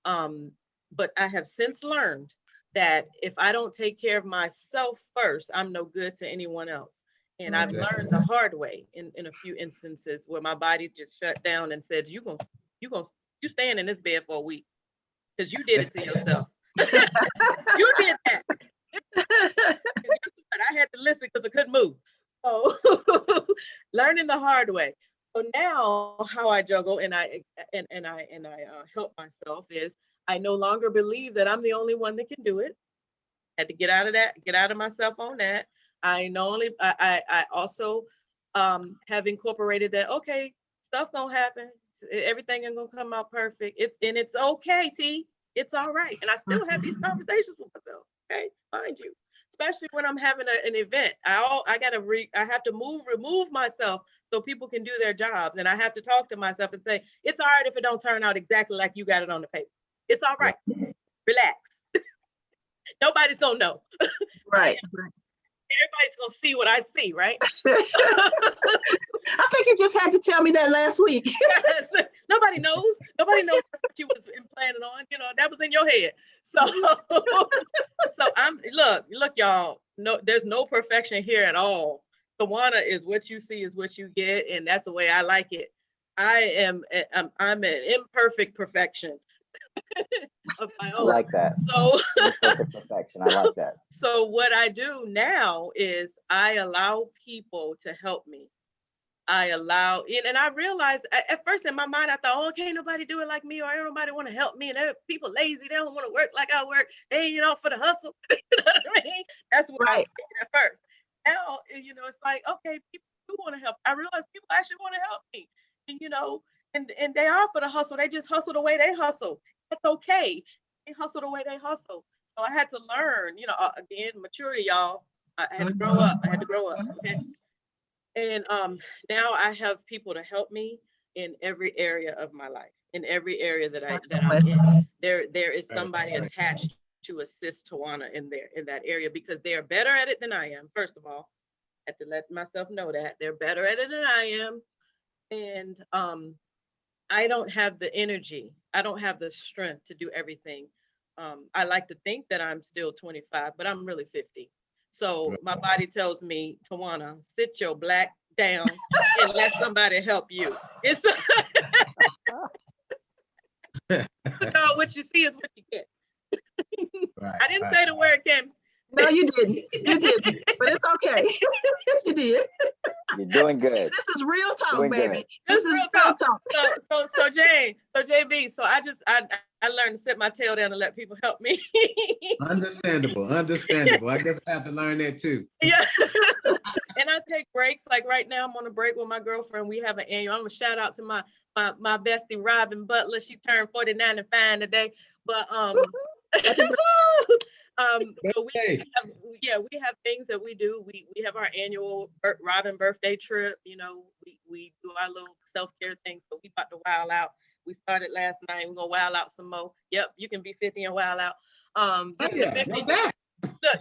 But I have since learned that if I don't take care of myself first, I'm no good to anyone else. And I've learned the hard way in a few instances where my body just shut down and said, you staying in this bed for a week because you did it to yourself. You did that. I had to listen because I couldn't move. So learning the hard way. So now how I juggle and I help myself is, I no longer believe that I'm the only one that can do it. Had to get out of myself on that. I also have incorporated that, okay, stuff gonna happen. Everything ain't gonna come out perfect. It's okay, T. It's all right. And I still have these conversations with myself. Okay, mind you, especially when I'm having an event. I have to remove myself so people can do their jobs, and I have to talk to myself and say, it's all right if it don't turn out exactly like you got it on the paper. It's all right. Relax. Nobody's gonna know. Right. Everybody's gonna see what I see, right? I think you just had to tell me that last week. Yes. Nobody knows. Nobody knows what you was planning on. That was in your head. So look, y'all. No, there's no perfection here at all. TiJuana is what you see is what you get, and that's the way I like it. I'm an imperfect perfection. Of my own. I like that. So Imperfect perfection. I like that. So what I do now is I allow people to help me. And I realized at first in my mind, I thought, oh, can't nobody do it like me, or ain't nobody want to help me. And people lazy, they don't want to work like I work. They ain't for the hustle. You know what I mean? That's what I was thinking at first. Now, it's like, okay, people do want to help. I realize people actually want to help me. And and they are for the hustle. They just hustle the way they hustle. That's okay. They hustle the way they hustle. So I had to learn, again, maturity, y'all. I had to grow up. I had to grow up. Okay. And now I have people to help me in every area of my life, in every area that I'm in. There is somebody attached to assist TiJuana in that area, because they are better at it than I am. First of all, I have to let myself know that they're better at it than I am. And I don't have the energy. I don't have the strength to do everything. I like to think that I'm still 25, but I'm really 50. So my body tells me, TiJuana, sit your black down and let somebody help you. It's what you see is what you get. Right, I didn't say the word, Kim. No, you didn't. You didn't. But it's okay. You did. You're doing good. This is real talk, Doing baby. good. This is real talk. So JB, so I learned to sit my tail down and let people help me. Understandable. I guess I have to learn that too. Yeah. And I take breaks. Like right now, I'm on a break with my girlfriend. We have an annual. I'm gonna shout out to my bestie Robin Butler. She turned 49 and fine today. But so we have things that we do. We have our annual Robin birthday trip. We do our little self-care thing. So we about to wild out. We started last night. We're gonna wild out some more. Yep, you can be 50 and wild out.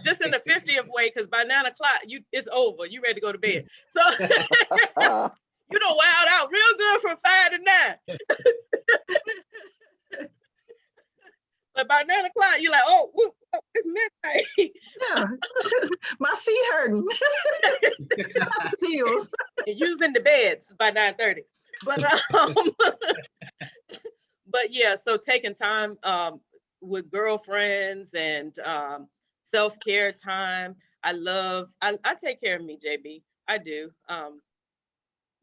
Just in the 50th way, because by 9 o'clock it's over. You ready to go to bed. So you don't wild out real good from 5 to 9. But by 9 o'clock, you're like, oh, it's midnight. Yeah. My feet hurting. Heels. Using the beds by 9:30. But yeah, so taking time with girlfriends and self-care time. I take care of me, JB. I do.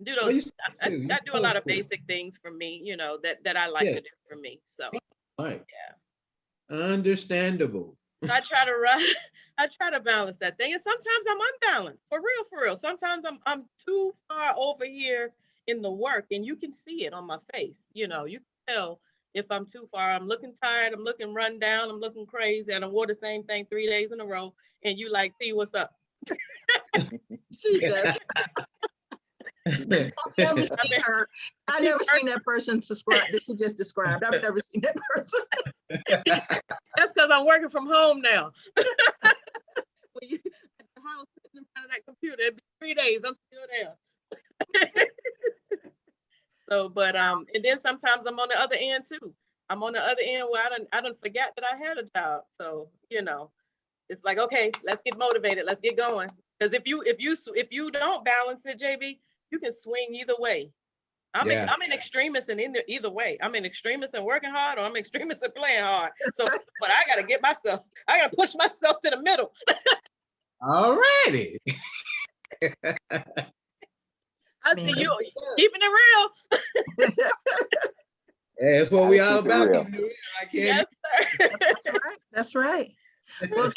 Do those. I do a lot of basic things for me, that I like to do for me. So right. Yeah. Understandable. So I try to balance that thing. And sometimes I'm unbalanced. For real. Sometimes I'm too far over here in the work, and you can see it on my face. You can tell if I'm too far. I'm looking tired, I'm looking run down, I'm looking crazy, and I wore the same thing 3 days in a row. And you like, T, what's up? She does. I've never seen that person describe that she just described. I've never seen that person. That's because I'm working from home now. When you at the house sitting in front of that computer, it'd be 3 days. I'm still there. So, but and then sometimes I'm on the other end too. I'm on the other end where I done forgot that I had a job. So it's like, okay, let's get motivated. Let's get going. Because if you don't balance it, JB, you can swing either way. I'm an extremist in either way. I'm an extremist in working hard, or I'm an extremist in playing hard. So, but I gotta push myself to the middle. All righty. I see you keeping it real. Yeah, that's what we all about. Keeping it real. Yes, sir. That's right. Well,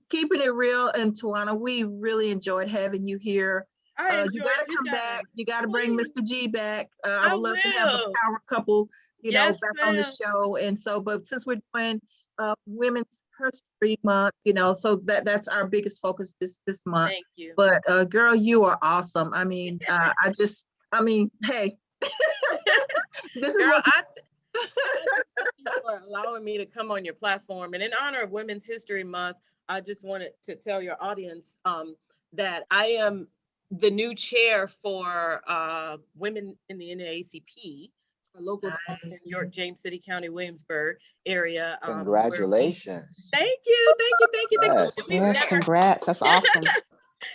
keeping it real, and TiJuana, we really enjoyed having you here. You got to come back. You got to bring Mr. G back. I would love to have a power couple, back on the show. And so, but since we're doing Women's History Month, so that's our biggest focus this month. Thank you. But girl, you are awesome. I mean, hey, this is what Thank you for allowing me to come on your platform. And in honor of Women's History Month, I just wanted to tell your audience that I am the new chair for women in the NAACP, a local in York, James City County, Williamsburg area. Congratulations. Thank you. Yes, congrats. That's awesome.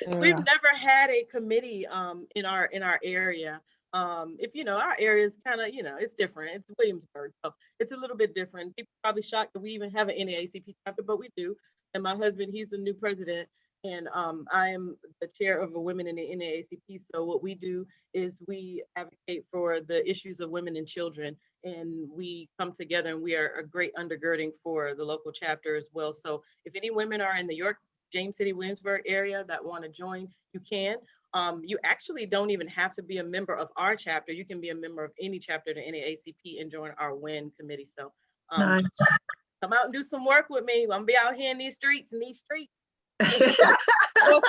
We've never had a committee in our area. If our area is kind of, it's different. It's Williamsburg, so it's a little bit different. People are probably shocked that we even have an NAACP chapter, but we do. And my husband, he's the new president, and I am the chair of the women in the NAACP. So what we do is we advocate for the issues of women and children, and we come together, and we are a great undergirding for the local chapter as well. So if any women are in the York, James City, Williamsburg area that want to join, you can. You actually don't even have to be a member of our chapter. You can be a member of any chapter to any ACP and join our WIN committee. So Nice. come out and do some work with me. I'm gonna be out here in these streets. Go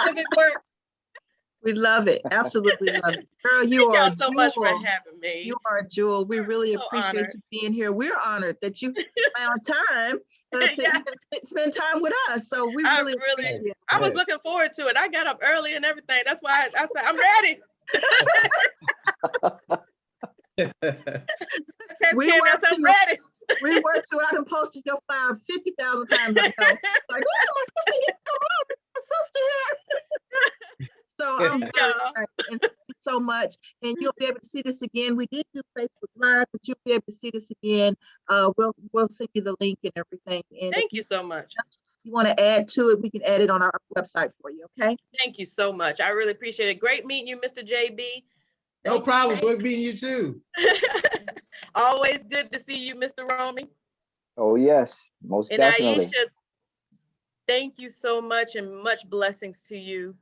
civic work. We love it. Absolutely love it. Girl, you Thank are y'all a so much for jewel. having me. You are a jewel. We really So appreciate honored. you being here. We're honored that you found time to Yes. even spend time with us. So we really appreciate it. I was looking forward to it. I got up early and everything. That's why I said, I'm ready. We I'm ready. We worked you out and posted your file 50,000 times. I know. Like, when did my sister get my sister here? So I'm very excited. And thank you so much. And you'll be able to see this again. We did do Facebook Live, but you'll be able to see this again. We'll send you the link and everything. And thank you so much. If you want to add to it, we can add it on our website for you. Okay. Thank you so much. I really appreciate it. Great meeting you, Mr. JB. No problem. Great meeting you too. Always good to see you, Mr. Romy. Oh, yes, most And definitely. Aisha, thank you so much and much blessings to you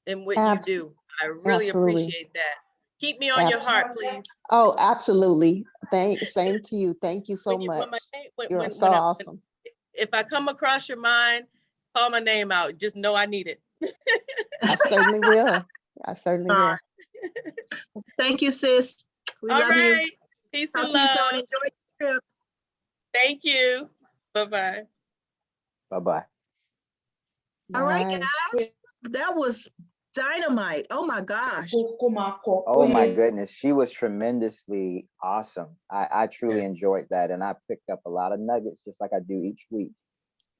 in what you do. I really appreciate that. Keep me on your heart, please. Oh, absolutely. Same to you. Thank you so much. You're so awesome. If I come across your mind, call my name out. Just know I need it. I certainly will. I certainly will. Thank you, sis. We All love right. you. Peace Talk and to you soon. love. Enjoy your trip. Thank you. Bye-bye. Bye-bye. All right, guys. That was dynamite. Oh my gosh. Oh my goodness. She was tremendously awesome. I truly enjoyed that. And I picked up a lot of nuggets just like I do each week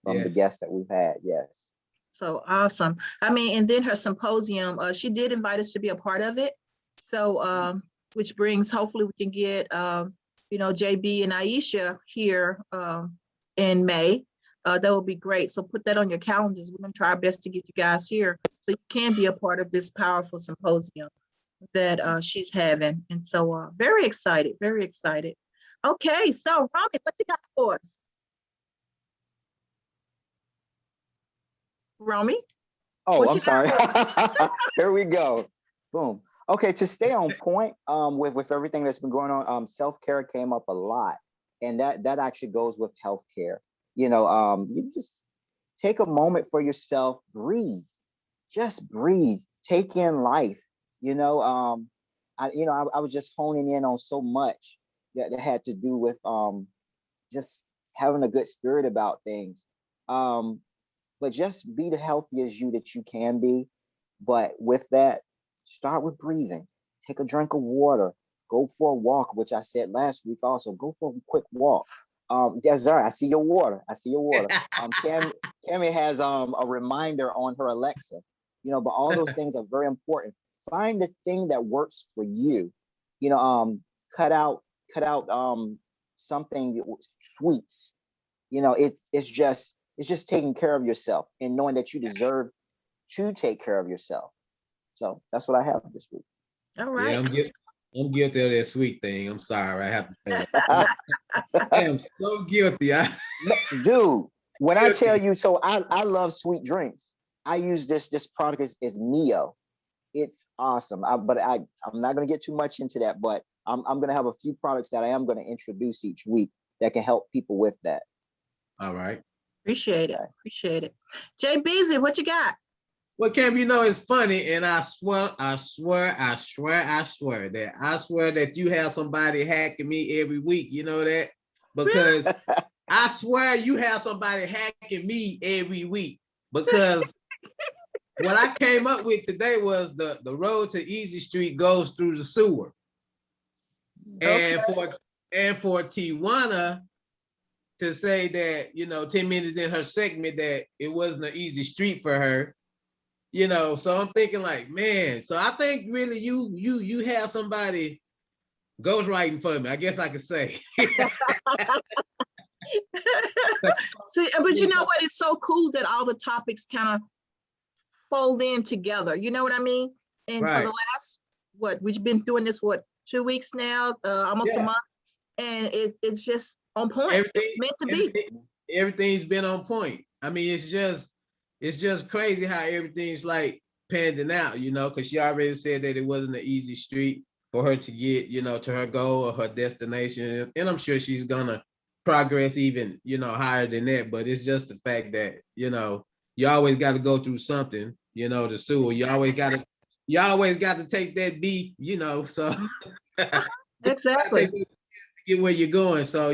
from the guests that we've had. Yes. So awesome. I mean, and then her symposium, she did invite us to be a part of it. So which brings, hopefully we can get, JB and Aisha here in May. That would be great. So put that on your calendars. We're going to try our best to get you guys here so you can be a part of this powerful symposium that she's having. And so very excited, very excited. Okay, so Romy, what you got for us? Romy? Oh, I'm sorry. Here we go. Boom. Okay, to stay on point with everything that's been going on, self-care came up a lot. And that actually goes with healthcare. You just take a moment for yourself, breathe, just breathe, take in life. I was just honing in on so much that had to do with just having a good spirit about things. But just be the healthiest you that you can be. But with that, start with breathing. Take a drink of water. Go for a walk, which I said last week also. Go for a quick walk. Desiree, I see your water. I see your water. Cammy has a reminder on her Alexa. But all those things are very important. Find the thing that works for you. Cut out something sweets. It's just taking care of yourself and knowing that you deserve to take care of yourself. So that's what I have this week. All right. Yeah, I'm guilty of that sweet thing. I'm sorry, I have to say that. I am so guilty. Dude, when I tell you, so I love sweet drinks. I use this product is Neo. It's awesome. I'm not going to get too much into that, but I'm going to have a few products that I am going to introduce each week that can help people with that. All right. Appreciate it. Appreciate it. Jay Beasley, what you got? Well, Cam, it's funny, and I swear that you have somebody hacking me every week. You know that? Because I swear you have somebody hacking me every week. Because what I came up with today was the road to Easy Street goes through the sewer. Okay. And for TiJuana to say that, 10 minutes in her segment that it wasn't an easy street for her. So I'm thinking like, man, so I think really you have somebody ghostwriting for me, I guess I could say. See, but you know what? It's so cool that all the topics kind of fold in together. You know what I mean? And for the last, we've been doing this, 2 weeks now, almost a month. And it's just on point. It's meant to be. Everything's been on point. I mean, it's just crazy how everything's like pending out, because she already said that it wasn't an easy street for her to get, to her goal or her destination. And I'm sure she's gonna progress even, higher than that. But it's just the fact that, you always got to go through something, to sue. You always got to take that beat, so Exactly. to get where you're going. So,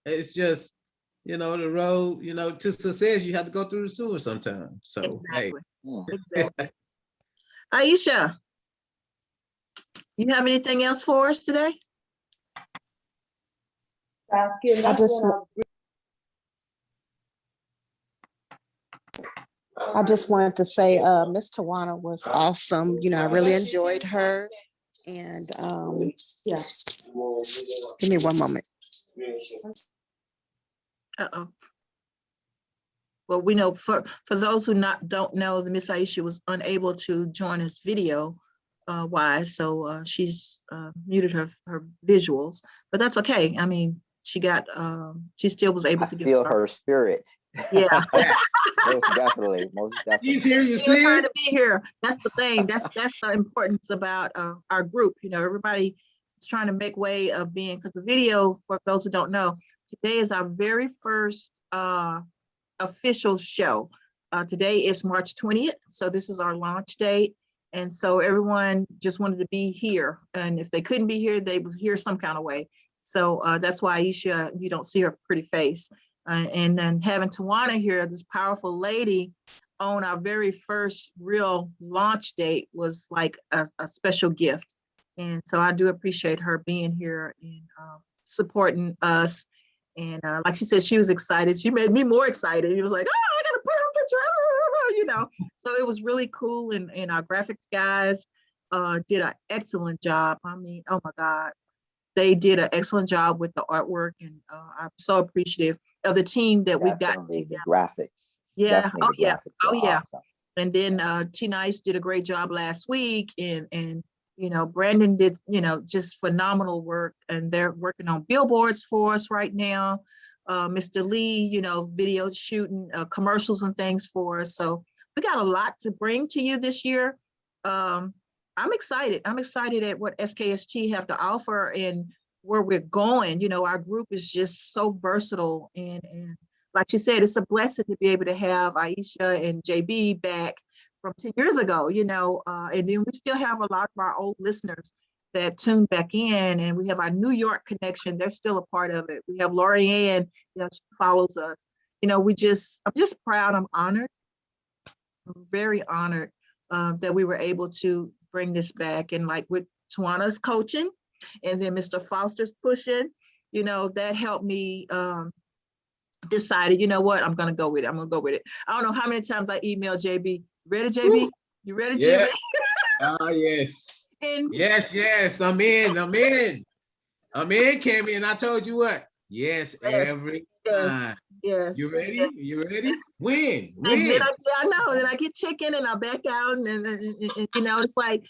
it's just, the road, to success, you have to go through the sewer sometimes. So, Exactly. Hmm. Exactly. Aisha, you have anything else for us today? I just wanted to say, Miss TiJuana was awesome. I really enjoyed her. And yeah, give me one moment. Uh-oh. Well, we know for those who don't know, the Miss Aisha was unable to join us video wise, so she's muted her visuals, but that's okay. I mean, she still was able I to give feel her spirit. Yeah. Most definitely. He's here, you Still see trying her? to be here. That's the thing. That's the importance about our group. Everybody is trying to make way of being, because the video, for those who don't know, today is our very first official show. Today is March 20th, so this is our launch date. And so everyone just wanted to be here. And if they couldn't be here, they was here some kind of way. So that's why Aisha, you don't see her pretty face. And then having TiJuana here, this powerful lady, on our very first real launch date was like a special gift. And so I do appreciate her being here and supporting us. And like she said, she was excited. She made me more excited. He was like, oh, I gotta put her picture, So it was really cool. And our graphics guys did an excellent job. I mean, oh my God. They did an excellent job with the artwork. And I'm so appreciative of the team that we've got Definitely together. the graphics. Yeah. Definitely Oh the yeah. graphics Oh were yeah. awesome. And then T Nice did a great job last week, and Brandon did just phenomenal work, and they're working on billboards for us right now. Mr. Lee, video shooting commercials and things for us. So we got a lot to bring to you this year. I'm excited. I'm excited at what SKST have to offer and where we're going. Our group is just so versatile, and like you said, it's a blessing to be able to have Aisha and JB back from 10 years ago, and then we still have a lot of our old listeners that tune back in, and we have our New York connection. They're still a part of it. We have Lorianne, she follows us. I'm just proud. I'm honored. I'm very honored that we were able to bring this back, and like with TiJuana's coaching and then Mr. Foster's pushing, that helped me decided, what, I'm gonna go with it. I'm gonna go with it. I don't know how many times I emailed JB. Ready, JB? You ready, Yeah. JB? Oh, yes. And Yes. I'm in, Cammy. And I told you what? Yes, every time. yes. You ready? You ready? Win. And then I know. Then I get chicken and I back out, and it's like,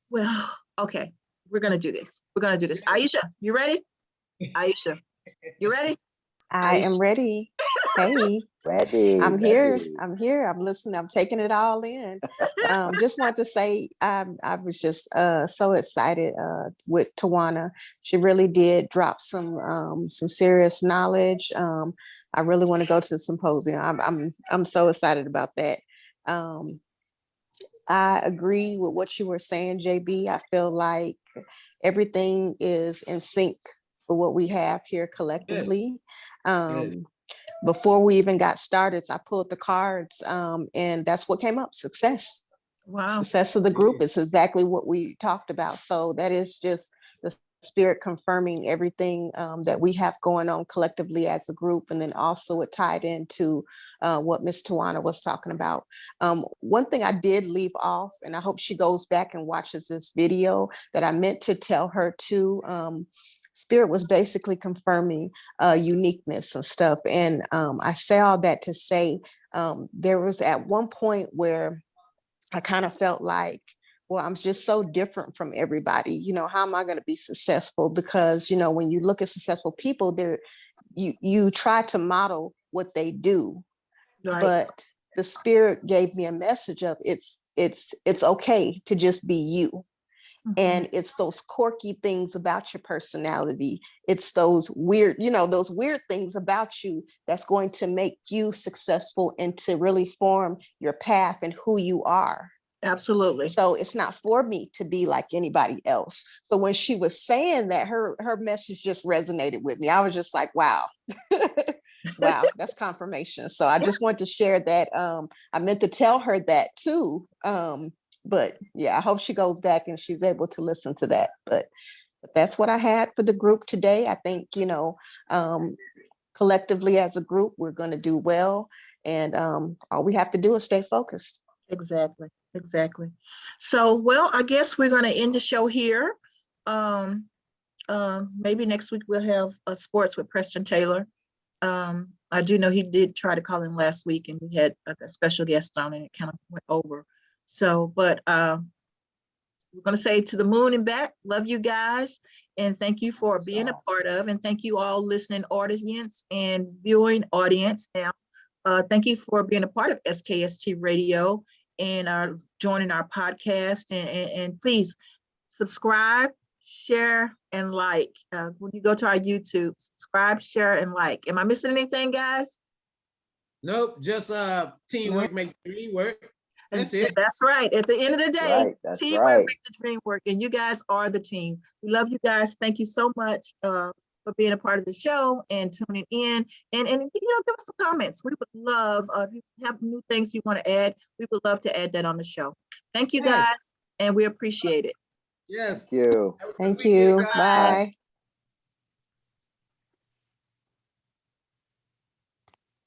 well, okay, we're gonna do this. We're gonna do this. Aisha, you ready? Aisha, you ready? I am ready. Hey, Ready. I'm here. ready. I'm here. I'm listening. I'm taking it all in. Just want to say I was just so excited with TiJuana. She really did drop some serious knowledge. I really want to go to the symposium. I'm so excited about that. I agree with what you were saying, JB. I feel like everything is in sync for what we have here collectively. Yes. Before we even got started, I pulled the cards, and that's what came up: success. Wow. Success of the group is exactly what we talked about. So that is just the spirit confirming everything that we have going on collectively as a group. And then also it tied into what Miss TiJuana was talking about. One thing I did leave off, and I hope she goes back and watches this video, that I meant to tell her too. Spirit was basically confirming uniqueness and stuff. And I say all that to say there was at one point where I kind of felt like, well, I'm just so different from everybody. How am I going to be successful? Because, when you look at successful people, you try to model what they do. Right. But the spirit gave me a message of it's it's okay to just be you. Mhm. And it's those quirky things about your personality. It's those weird, those weird things about you that's going to make you successful and to really form your path and who you are. Absolutely. So it's not for me to be like anybody else. So when she was saying that, her message just resonated with me. I was just like, wow. Wow, that's confirmation. So I just wanted to share that. I meant to tell her that too. But yeah, I hope she goes back and she's able to listen to that. But that's what I had for the group today. I think, collectively as a group, we're going to do well. And all we have to do is stay focused. Exactly. Exactly. So, well, I guess we're going to end the show here. Maybe next week we'll have a sports with Preston Taylor. I do know he did try to call in last week and we had a special guest on and it kind of went over. So, but we're going to say to the moon and back, love you guys. And thank you for being a part of, and thank you all listening audience and viewing audience now. Thank you for being a part of SKST Radio and joining our podcast. And please subscribe, share, and like. When you go to our YouTube, subscribe, share, and like. Am I missing anything, guys? Nope, just teamwork make the dream work. That's it. That's right. At the end of the day, Right, that's teamwork right. makes the dream work, and you guys are the team. We love you guys. Thank you so much for being a part of the show and tuning in. And give us some comments. We would love if you have new things you want to add. We would love to add that on the show. Thank you Yes. guys, and we appreciate it. Yes. Thank you. Have a good Thank weekend, you. guys. Bye.